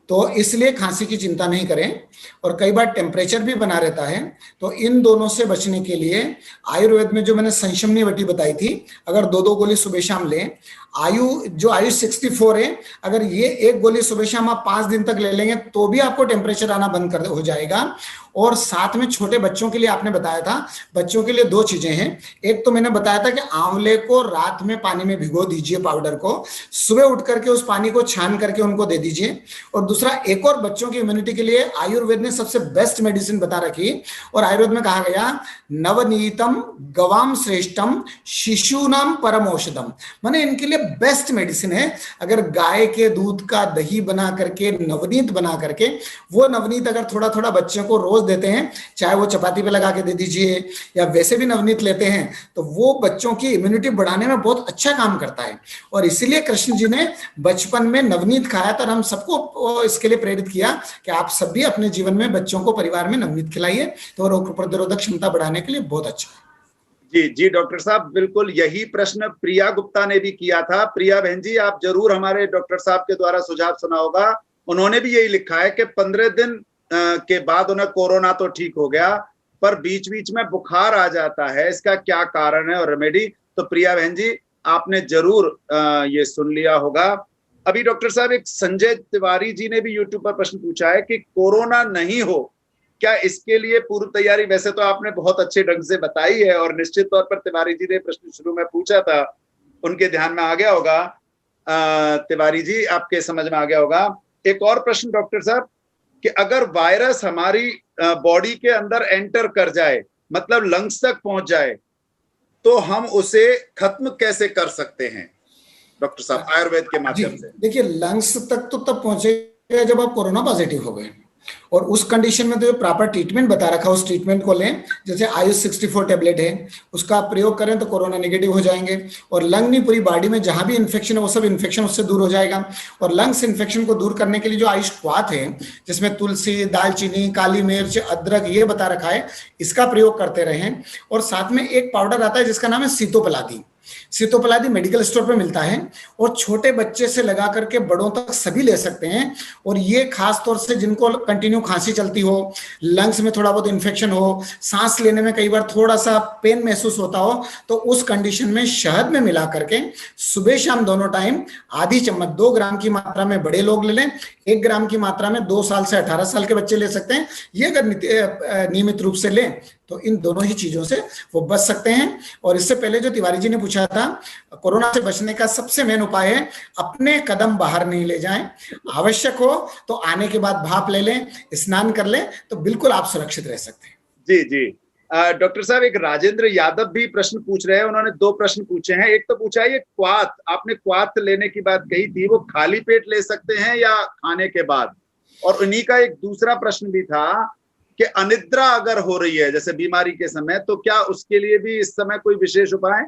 तो इसलिए खांसी की चिंता नहीं करें। और कई बार टेम्परेचर भी बना रहता है, तो इन दोनों से बचने के लिए आयुर्वेद में जो मैंने संशमनी वटी बताई थी, अगर 2-2 गोली सुबह शाम लें, आयु 64 है, अगर ये 1 गोली सुबह शाम आप 5 दिन तक ले लेंगे तो भी आपको टेम्परेचर आना बंद कर हो जाएगा। और साथ में छोटे बच्चों के लिए आपने बताया था, बच्चों के लिए 2 चीजें हैं। एक तो मैंने बताया था कि आंवले को रात में पानी में भिगो दीजिए पाउडर को, सुबह उठ करके उस पानी को छान करके उनको दे दीजिए। और दूसरा, एक और बच्चों की इम्यूनिटी के लिए आयुर्वेद ने सबसे बेस्ट मेडिसिन बता रखी, और आयुर्वेद में कहा गया नवनीतम गवाम श्रेष्ठम शिशुनाम परम औषधम, माने इनके लिए बेस्ट मेडिसिन है। अगर गाय के दूध का दही बना करके, नवनीत बना करके, वो नवनीत अगर थोड़ा थोड़ा बच्चों को रोज देते हैं, चाहे वो चपाती पे लगा के दे दीजिए या वैसे भी नवनीत लेते हैं, तो वो बच्चों की इम्यूनिटी बढ़ाने में बहुत अच्छा काम करता है। और इसीलिए कृष्ण जी ने बचपन में नवनीत खाया था, और हम सबको इसके लिए प्रेरित किया कि आप सब भी अपने जीवन में बच्चों को, परिवार में नवनीत खिलाइए, तो रोग प्रतिरोधक क्षमता बढ़ाने के लिए बहुत अच्छा है। जी जी डॉक्टर साहब, बिल्कुल यही प्रश्न प्रिया गुप्ता ने भी किया था। प्रिया बहन जी, आप जरूर हमारे डॉक्टर साहब के द्वारा सुझाव सुना होगा। उन्होंने भी यही लिखा है कि 15 दिन के बाद उन्हें कोरोना तो ठीक हो गया, पर बीच बीच में बुखार आ जाता है, इसका क्या कारण है और रेमेडी? तो प्रिया बहन जी, आपने जरूर ये सुन लिया होगा अभी डॉक्टर साहब एक संजय तिवारी जी ने भी यूट्यूब पर प्रश्न पूछा है कि कोरोना नहीं हो, क्या इसके लिए पूर्व तैयारी? वैसे तो आपने बहुत अच्छे ढंग से बताई है और निश्चित तौर पर तिवारी जी ने प्रश्न शुरू में पूछा था, उनके ध्यान में आ गया होगा। तिवारी जी, आपके समझ में आ गया होगा। एक और प्रश्न डॉक्टर साहब कि अगर वायरस हमारी बॉडी के अंदर एंटर कर जाए, मतलब लंग्स तक पहुंच जाए, तो हम उसे खत्म कैसे कर सकते हैं डॉक्टर साहब, आयुर्वेद के माध्यम से? देखिए, लंग्स तक तो तब पहुंचेगा जब आप कोरोना पॉजिटिव हो गए, और उस कंडीशन में तो जो प्रॉपर ट्रीटमेंट बता रखा है उस ट्रीटमेंट को लें। जैसे आयुष 64 टैबलेट है, उसका आप प्रयोग करें तो कोरोना नेगेटिव हो जाएंगे, और लंग नहीं पूरी बॉडी में जहां भी इन्फेक्शन है वो सब इन्फेक्शन उससे दूर हो जाएगा। और लंग्स इन्फेक्शन को दूर करने के लिए जो आयुष क्वाथ है, जिसमें तुलसी, दालचीनी, काली मिर्च, अदरक, ये बता रखा है, इसका प्रयोग करते रहें। और साथ में एक पाउडर आता है जिसका नाम है सीतोपलादी। सीतोपलादी मेडिकल स्टोर पे मिलता है, और छोटे बच्चे से लगा करके बड़ों तक सभी ले सकते हैं। और ये खास तौर से जिनको कंटिन्यू खांसी चलती हो, लंग्स में थोड़ा बहुत इन्फेक्शन हो, सांस लेने में कई बार थोड़ा सा पेन महसूस होता हो, तो उस कंडीशन में शहद में मिला करके सुबह शाम दोनों टाइम आधी चम्मच, 2 ग्राम की मात्रा में बड़े लोग ले लें, 1 ग्राम की मात्रा में 2 साल से 18 साल के बच्चे ले सकते हैं। ये अगर नियमित रूप से लें तो इन दोनों ही चीजों से वो बच सकते हैं। और इससे पहले जो तिवारी जी ने पूछा था, कोरोना से बचने का सबसे मेन उपाय है अपने कदम बाहर नहीं ले जाएं। आवश्यक हो तो आने के बाद भाप ले लें, स्नान कर लें, तो बिल्कुल आप सुरक्षित रह सकते हैं। जी जी। डॉक्टर साहब, एक राजेंद्र यादव भी प्रश्न पूछ रहे हैं। उन्होंने 2 प्रश्न पूछे हैं। एक तो पूछा है, ये क्वाथ, आपने क्वाथ लेने की बात कही थी, वो खाली पेट ले सकते हैं या खाने के बाद? और उन्हीं का एक दूसरा प्रश्न भी था कि अनिद्रा अगर हो रही है जैसे बीमारी के समय, तो क्या उसके लिए भी इस समय कोई विशेष उपाय?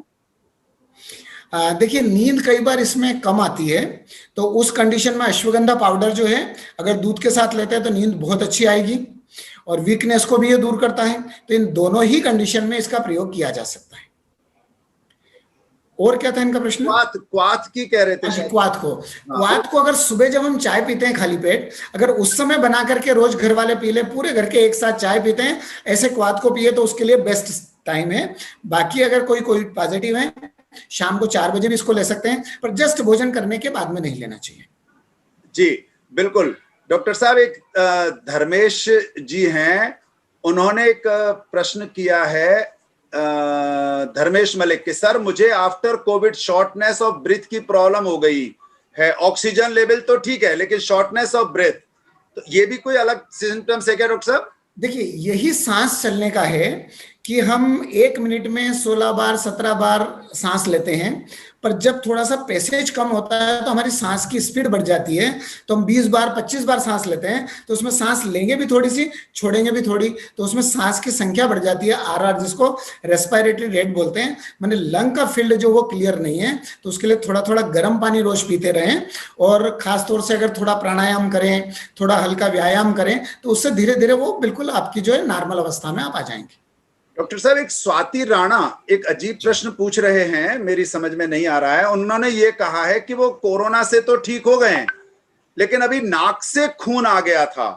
देखिए, नींद कई बार इसमें कम आती है, तो उस कंडीशन में अश्वगंधा पाउडर जो है अगर दूध के साथ लेते हैं तो नींद बहुत अच्छी आएगी, और वीकनेस को भी ये दूर करता है। तो इन दोनों ही कंडीशन में इसका प्रयोग किया जा सकता है। और क्या था इनका प्रश्न? क्वाथ की कह रहे थे। क्वाथ को अगर सुबह जब हम चाय पीते हैं खाली पेट, अगर उस समय बना करके रोज घर वाले पी ले, पूरे घर के एक साथ चाय पीते हैं, ऐसे क्वाथ को पिए तो उसके लिए बेस्ट टाइम है। बाकी अगर कोई पॉजिटिव है, शाम को 4 बजे भी इसको ले सकते हैं, पर जस्ट भोजन करने के बाद में नहीं लेना चाहिए। जी बिल्कुल। डॉक्टर साहब, एक धर्मेश जी हैं, उन्होंने एक प्रश्न किया है, धर्मेश मलिक के, सर मुझे after Covid shortness of breath की प्रॉब्लम हो गई है, ऑक्सीजन लेवल तो ठीक है लेकिन शॉर्टनेस ऑफ ब्रेथ, तो ये भी कोई अलग सिम्टम्स है क्या डॉक्टर साहब? देखिए, यही सांस चलने का है कि हम 1 मिनट में 16 बार 17 बार सांस लेते हैं, पर जब थोड़ा सा पैसेज कम होता है तो हमारी सांस की स्पीड बढ़ जाती है, तो हम 20 बार 25 बार सांस लेते हैं, तो उसमें सांस लेंगे भी थोड़ी सी, छोड़ेंगे भी थोड़ी, तो उसमें सांस की संख्या बढ़ जाती है, आरआर, जिसको रेस्पिरेटरी रेट बोलते हैं। मैंने लंग का फील्ड जो वो क्लियर नहीं है, तो उसके लिए थोड़ा थोड़ा गर्म पानी रोज पीते रहें, और खासतौर से अगर थोड़ा प्राणायाम करें, थोड़ा हल्का व्यायाम करें, तो उससे धीरे धीरे वो बिल्कुल आपकी जो है नॉर्मल अवस्था में आप आ जाएंगे। डॉक्टर साहब, एक स्वाति राणा एक अजीब प्रश्न पूछ रहे हैं, मेरी समझ में नहीं आ रहा है। उन्होंने ये कहा है कि वो कोरोना से तो ठीक हो गए लेकिन अभी नाक से खून आ गया था,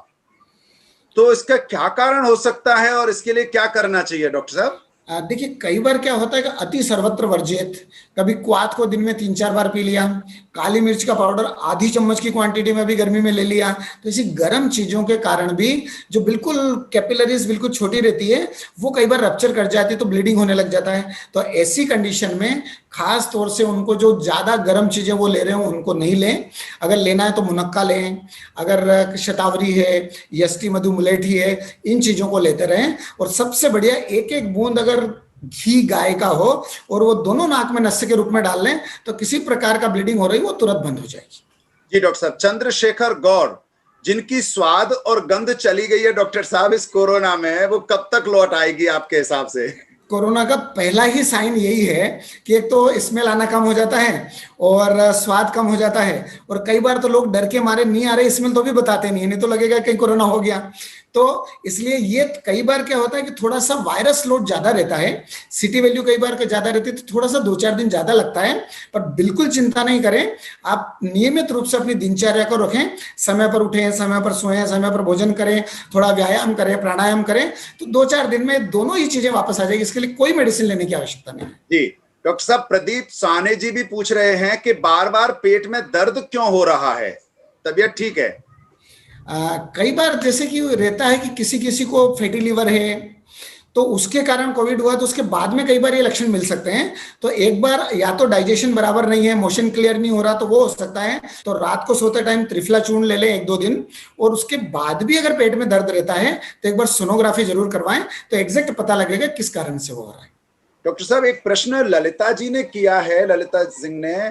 तो इसका क्या कारण हो सकता है और इसके लिए क्या करना चाहिए डॉक्टर साहब? देखिए, कई बार क्या होता है कि अति सर्वत्र वर्जित, कभी क्वाथ को दिन में 3-4 बार पी लिया, काली मिर्च का पाउडर आधी चम्मच की क्वांटिटी में भी गर्मी में ले लिया, तो इसी गर्म चीजों के कारण भी जो बिल्कुल कैपिलरीज बिल्कुल छोटी रहती है वो कई बार रप्चर कर जाती है, तो ब्लीडिंग होने लग जाता है। तो ऐसी कंडीशन में खास तौर से उनको जो ज्यादा गर्म चीजें वो ले रहे हो उनको नहीं लें। अगर लेना है तो मुनक्का लें, अगर शतावरी है, यष्टि मधु मुलेठी है, इन चीजों को लेते रहें। और सबसे बढ़िया, 1-1 बूंद अगर घी गाय का हो और वो दोनों नाक में नस्य के रूप में डाल लें, तो किसी प्रकार का ब्लीडिंग हो रही वो तुरंत बंद हो जाएगी। जी डॉक्टर साहब, चंद्रशेखर गौर, जिनकी स्वाद और गंध चली गई है डॉक्टर साहब इस कोरोना में, वो कब तक लौट आएगी आपके हिसाब से? कोरोना का पहला ही साइन यही है कि एक तो स्मेल आना कम हो जाता है और स्वाद कम हो जाता है, और कई बार तो लोग डर के मारे नहीं आ रहे स्मेल तो भी बताते नहीं तो लगेगा कहीं कोरोना हो गया। तो इसलिए ये कई बार क्या होता है कि थोड़ा सा वायरस लोड ज्यादा रहता है, सिटी वैल्यू कई बार ज्यादा रहती है, तो थोड़ा सा 2-4 दिन ज्यादा लगता है, पर बिल्कुल चिंता नहीं करें। आप नियमित रूप से अपनी दिनचर्या को रखें, समय पर उठें, समय पर सोएं, समय पर भोजन करें, थोड़ा व्यायाम करें, प्राणायाम करें, तो 2-4 दिन में दोनों ही चीजें वापस आ जाएगी। इसके लिए कोई मेडिसिन लेने की आवश्यकता नहीं है। जी डॉक्टर साहब, प्रदीप साने जी भी पूछ रहे हैं कि बार बार पेट में दर्द क्यों हो रहा है, तबीयत ठीक है? कई बार जैसे कि रहता है कि किसी किसी को फैटी लीवर है, तो उसके कारण कोविड हुआ, तो उसके बाद में कई बार ये लक्षण मिल सकते हैं। तो एक बार या तो डाइजेशन बराबर नहीं है, मोशन क्लियर नहीं हो रहा, तो वो हो सकता है। तो रात को सोते टाइम त्रिफला चूर्ण ले लें 1-2 दिन, और उसके बाद भी अगर पेट में दर्द रहता है तो एक बार सोनोग्राफी जरूर करवाएं, तो एग्जैक्ट पता लगेगा किस कारण से वो हो रहा है। डॉक्टर साहब, एक प्रश्न ललिता जी ने किया है, ललिता सिंह ने,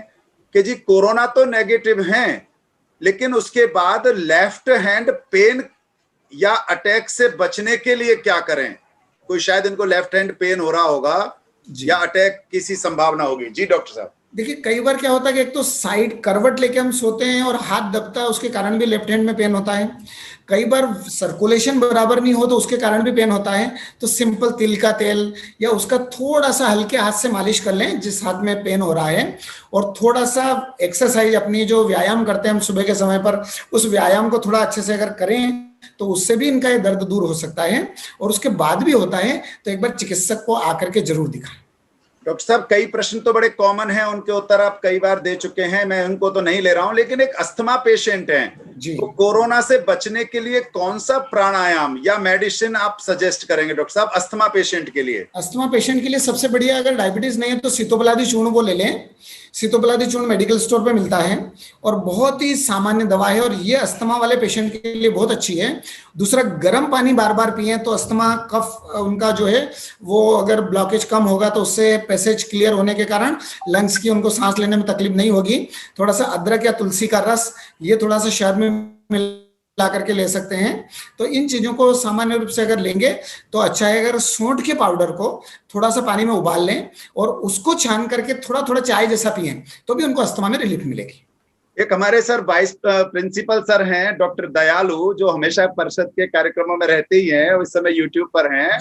कि जी कोरोना तो नेगेटिव हैं, लेकिन उसके बाद लेफ्ट हैंड पेन या अटैक से बचने के लिए क्या करें? कोई शायद इनको लेफ्ट हैंड पेन हो रहा होगा या अटैक की सी संभावना होगी। जी डॉक्टर साहब। देखिए, कई बार क्या होता है कि एक तो साइड करवट लेके हम सोते हैं और हाथ दबता है, उसके कारण भी लेफ्ट हैंड में पेन होता है। कई बार सर्कुलेशन बराबर नहीं हो तो उसके कारण भी पेन होता है। तो सिंपल तिल का तेल या उसका थोड़ा सा हल्के हाथ से मालिश कर लें जिस हाथ में पेन हो रहा है, और थोड़ा सा एक्सरसाइज, अपनी जो व्यायाम करते हैं हम सुबह के समय पर, उस व्यायाम को थोड़ा अच्छे से अगर करें तो उससे भी इनका ये दर्द दूर हो सकता है। और उसके बाद भी होता है तो एक बार चिकित्सक को आकर के जरूर दिखाएं। डॉक्टर साहब, कई प्रश्न तो बड़े कॉमन हैं, उनके उत्तर आप कई बार दे चुके हैं, मैं उनको तो नहीं ले रहा हूं, लेकिन एक अस्थमा पेशेंट हैं, तो कोरोना से बचने के लिए कौन सा प्राणायाम या मेडिसिन आप सजेस्ट करेंगे डॉक्टर साहब अस्थमा पेशेंट के लिए? अस्थमा पेशेंट के लिए सबसे बढ़िया, अगर डायबिटीज नहीं है तो सीतोपलादी चूर्ण वो ले लें। सीतोपलादी चूर्ण मेडिकल स्टोर पे मिलता है और बहुत ही सामान्य दवा है, और ये अस्थमा वाले पेशेंट के लिए बहुत अच्छी है। दूसरा, गर्म पानी बार बार पिए तो अस्थमा कफ उनका जो है वो अगर ब्लॉकेज कम होगा तो उससे पैसेज क्लियर होने के कारण लंग्स की उनको सांस लेने में तकलीफ नहीं होगी। थोड़ा सा अदरक या तुलसी का रस, ये थोड़ा सा शहद में ला करके ले सकते हैं। तो इन चीजों को सामान्य रूप से अगर लेंगे तो अच्छा है। अगर सूंठ के पाउडर को थोड़ा सा पानी में उबाल लें और उसको छान करके थोड़ा थोड़ा चाय जैसा पिए तो भी उनको अस्थमा में रिलीफ मिलेगी। एक हमारे सर वाइस प्रिंसिपल सर हैं डॉक्टर दयालु, जो हमेशा परिषद के कार्यक्रमों में रहते ही हैं, इस समय यूट्यूब पर हैं।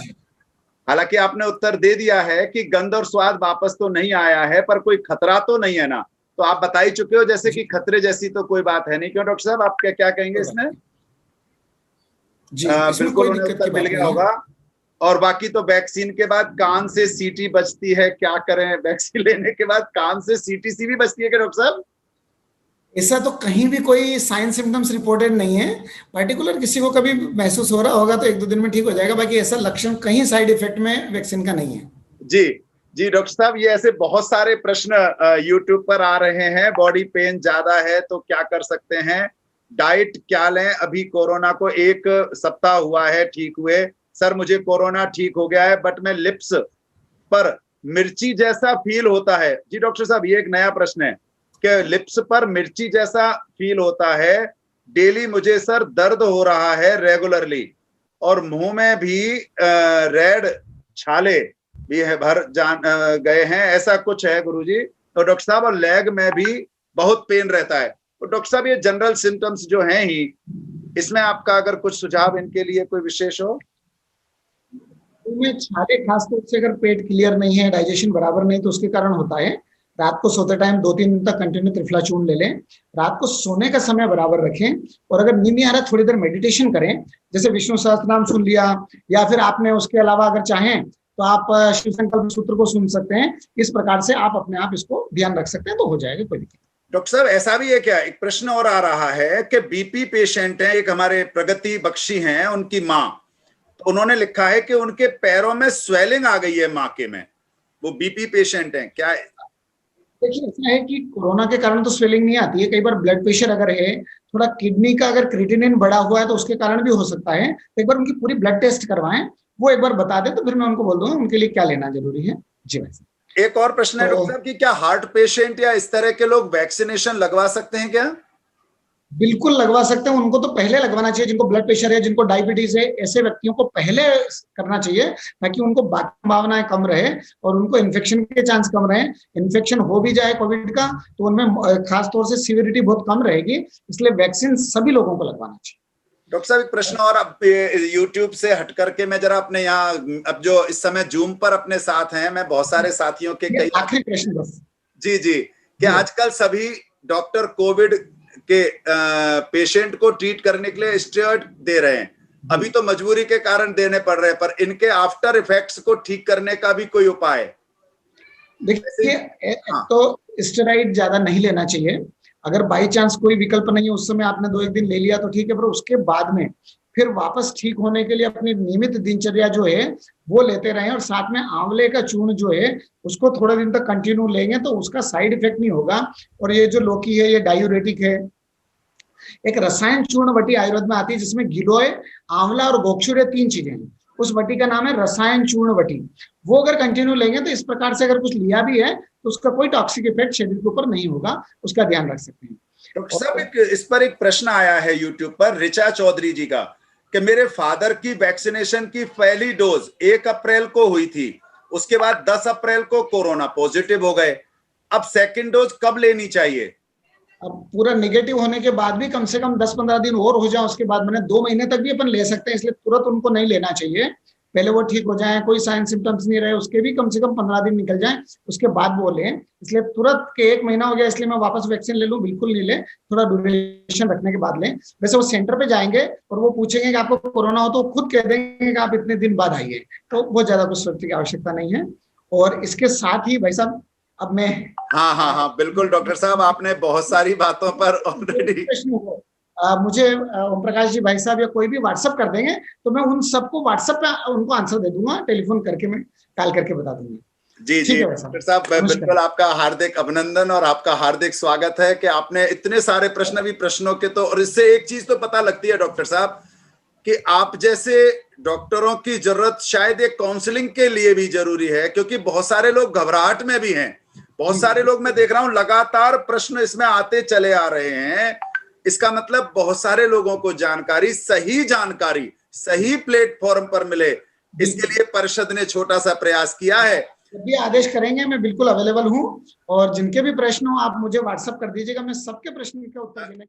हालांकि आपने उत्तर दे दिया है कि गंध और स्वाद वापस तो नहीं आया है, पर कोई खतरा तो नहीं है ना? तो आप बता ही चुके हो जैसे कि खतरे जैसी तो कोई बात है नहीं। क्यों डॉक्टर साहब, आप क्या कहेंगे इसमें? जी, बिल्कुल उन्हें उत्तर मिल गया होगा। और बाकी तो वैक्सीन के बाद कान से सीटी बचती है, क्या करें? वैक्सीन लेने के बाद कान से सीटीसी भी बचती है क्या डॉक्टर साहब? ऐसा तो कहीं भी कोई साइन सिम्टम्स रिपोर्टेड नहीं है। पर्टिकुलर किसी को कभी महसूस हो रहा होगा तो 1-2 दिन में ठीक हो जाएगा, बाकी ऐसा लक्षण कहीं साइड इफेक्ट में वैक्सीन का नहीं है। जी जी डॉक्टर साहब, ये ऐसे बहुत सारे प्रश्न यूट्यूब पर आ रहे हैं। बॉडी पेन ज्यादा है तो क्या कर सकते हैं? डाइट क्या लें? अभी कोरोना को 1 सप्ताह हुआ है ठीक हुए। सर मुझे कोरोना ठीक हो गया है बट मैं लिप्स पर मिर्ची जैसा फील होता है। जी डॉक्टर साहब, ये एक नया प्रश्न है कि लिप्स पर मिर्ची जैसा फील होता है। डेली मुझे सर दर्द हो रहा है रेगुलरली, और मुंह में भी रेड छाले भी है भर जान गए हैं, ऐसा कुछ है गुरुजी। तो डॉक्टर साहब, और लेग में भी बहुत पेन रहता है। तो डॉक्टर साहब, ये जनरल सिम्टम्स जो हैं ही, इसमें आपका अगर कुछ सुझाव इनके लिए कोई विशेष हो? में छाले खासतौर से अगर पेट क्लियर नहीं है, डाइजेशन बराबर नहीं, तो उसके कारण होता है। रात को सोते टाइम 2-3 दिन तक कंटिन्यू त्रिफला चूर्ण ले लें। रात को सोने का समय बराबर रखें, और अगर नींद नहीं आ रहा थोड़ी देर मेडिटेशन करें, जैसे विष्णु सहस्त्र नाम सुन लिया, या फिर आपने उसके अलावा अगर चाहें तो आप शिव संकल्प सूत्र को सुन सकते हैं। इस प्रकार से आप अपने आप इसको ध्यान रख सकते हैं तो हो जाएगा, कोई दिक्कत। डॉक्टर साहब, ऐसा भी है क्या, एक प्रश्न और आ रहा है कि बीपी पेशेंट है, एक हमारे प्रगति बख्शी हैं, उनकी माँ, तो उन्होंने लिखा है कि उनके पैरों में स्वेलिंग आ गई है माँ के में, वो बीपी पेशेंट हैं क्या? देखिए, ऐसा है कि कोरोना के कारण तो स्वेलिंग नहीं आती है। कई बार ब्लड प्रेशर अगर है, थोड़ा किडनी का अगर क्रिएटिनिन बढ़ा हुआ है तो उसके कारण भी हो सकता है। तो एक बार उनकी पूरी ब्लड टेस्ट करवाएं, वो एक बार बता दें तो फिर मैं उनको बोल दूंगा उनके लिए क्या लेना जरूरी है। जी वैसे एक और प्रश्न है डॉक्टर साहब कि क्या हार्ट पेशेंट या इस तरह के लोग वैक्सीनेशन लगवा सकते हैं क्या? बिल्कुल लगवा सकते हैं। उनको तो पहले लगवाना चाहिए, जिनको ब्लड प्रेशर है, जिनको डायबिटीज है, ऐसे व्यक्तियों को पहले करना चाहिए ताकि उनको बाकी संभावनाएं कम रहे और उनको इन्फेक्शन के चांस कम रहे। इन्फेक्शन हो भी जाए कोविड का तो उनमें खासतौर से सीवियरिटी बहुत कम रहेगी, इसलिए वैक्सीन सभी लोगों को लगवाना चाहिए। डॉक्टर साहब, एक प्रश्न और, अब यूट्यूब से हट करके मैं जरा अपने यहाँ, अब जो इस समय जूम पर अपने साथ हैं, मैं बहुत सारे साथियों के कई आखिरी प्रश्न बस। जी जी, कि आजकल सभी डॉक्टर कोविड के पेशेंट को ट्रीट करने के लिए स्टेरॉइड दे रहे हैं। अभी तो मजबूरी के कारण देने पड़ रहे हैं, पर इनके आफ्टर इफेक्ट्स को ठीक करने का भी कोई उपाय है? देखिए, एक हाँ तो स्टेरॉइड ज्यादा नहीं लेना चाहिए। अगर बाई चांस कोई विकल्प नहीं है, उस समय आपने 2 एक दिन ले लिया तो ठीक है, पर उसके बाद में फिर वापस ठीक होने के लिए अपनी नियमित दिनचर्या जो है वो लेते रहें, और साथ में आंवले का चूर्ण जो है उसको थोड़े दिन तक कंटिन्यू लेंगे तो उसका साइड इफेक्ट नहीं होगा। और ये जो लौकी है ये डायूरेटिक है। एक रसायन चूर्ण वटी आयुर्वेद में आती है जिसमें गिलोय, आंवला और गोक्षुर, ये 3 चीजें हैं। उस वटी का नाम है रसायन चूर्ण वटी। वो अगर कंटिन्यू लेंगे तो इस प्रकार से अगर कुछ लिया भी है तो उसका कोई टॉक्सिक इफेक्ट शरीर के ऊपर नहीं होगा, उसका ध्यान रख सकते हैं। डॉक्टर साहब, इस पर एक प्रश्न आया है यूट्यूब पर ऋचा चौधरी जी का, कि मेरे फादर की वैक्सीनेशन की पहली डोज 1 अप्रैल को हुई थी, उसके बाद 10 अप्रैल को कोरोना पॉजिटिव हो गए, अब सेकंड डोज कब लेनी चाहिए? अब पूरा निगेटिव होने के बाद भी कम से कम 10-15 दिन और हो जाए, उसके बाद मैंने 2 महीने तक भी अपन ले सकते हैं, इसलिए तुरंत उनको नहीं लेना चाहिए। पहले वो ठीक हो जाए, कोई साइन सिम्टम्स नहीं रहे, उसके भी कम से कम 15 दिन निकल जाए, उसके बाद वो लें। इसलिए तुरंत के 1 महीना हो गया इसलिए मैं वापस वैक्सीन ले लूं, बिल्कुल नहीं ले, थोड़ा ड्यूरेशन रखने के बाद लें। वैसे वो सेंटर पे जाएंगे और वो पूछेंगे कि आपको कोरोना हो तो खुद कह देंगे कि आप इतने दिन बाद आइए, तो बहुत ज्यादा कुछ सोचने की आवश्यकता नहीं है। और इसके साथ ही भाई साहब, अब मैं हाँ हाँ हाँ, बिल्कुल डॉक्टर साहब, आपने बहुत सारी बातों पर ऑलरेडी। मुझे ओम प्रकाश जी भाई साहब या कोई भी व्हाट्सएप कर देंगे तो मैं उन सबको व्हाट्सएप पे उनको आंसर दे दूंगा, टेलीफोन करके मैं कॉल करके बता दूंगा। जी जी डॉक्टर साहब, बिल्कुल आपका हार्दिक अभिनंदन और आपका हार्दिक स्वागत है कि आपने इतने सारे प्रश्न भी प्रश्नों के, तो और इससे एक चीज तो पता लगती है डॉक्टर साहब कि आप जैसे डॉक्टरों की जरूरत शायद एक काउंसलिंग के लिए भी जरूरी है, क्योंकि बहुत सारे लोग घबराहट में भी हैं, बहुत सारे लोग मैं देख रहा हूं लगातार प्रश्न इसमें आते चले आ रहे हैं। इसका मतलब बहुत सारे लोगों को जानकारी सही प्लेटफॉर्म पर मिले, इसके लिए परिषद ने छोटा सा प्रयास किया है। जब भी आदेश करेंगे मैं बिल्कुल अवेलेबल हूं, और जिनके भी प्रश्न हो आप मुझे व्हाट्सएप कर दीजिएगा, मैं सबके प्रश्न का उत्तर देने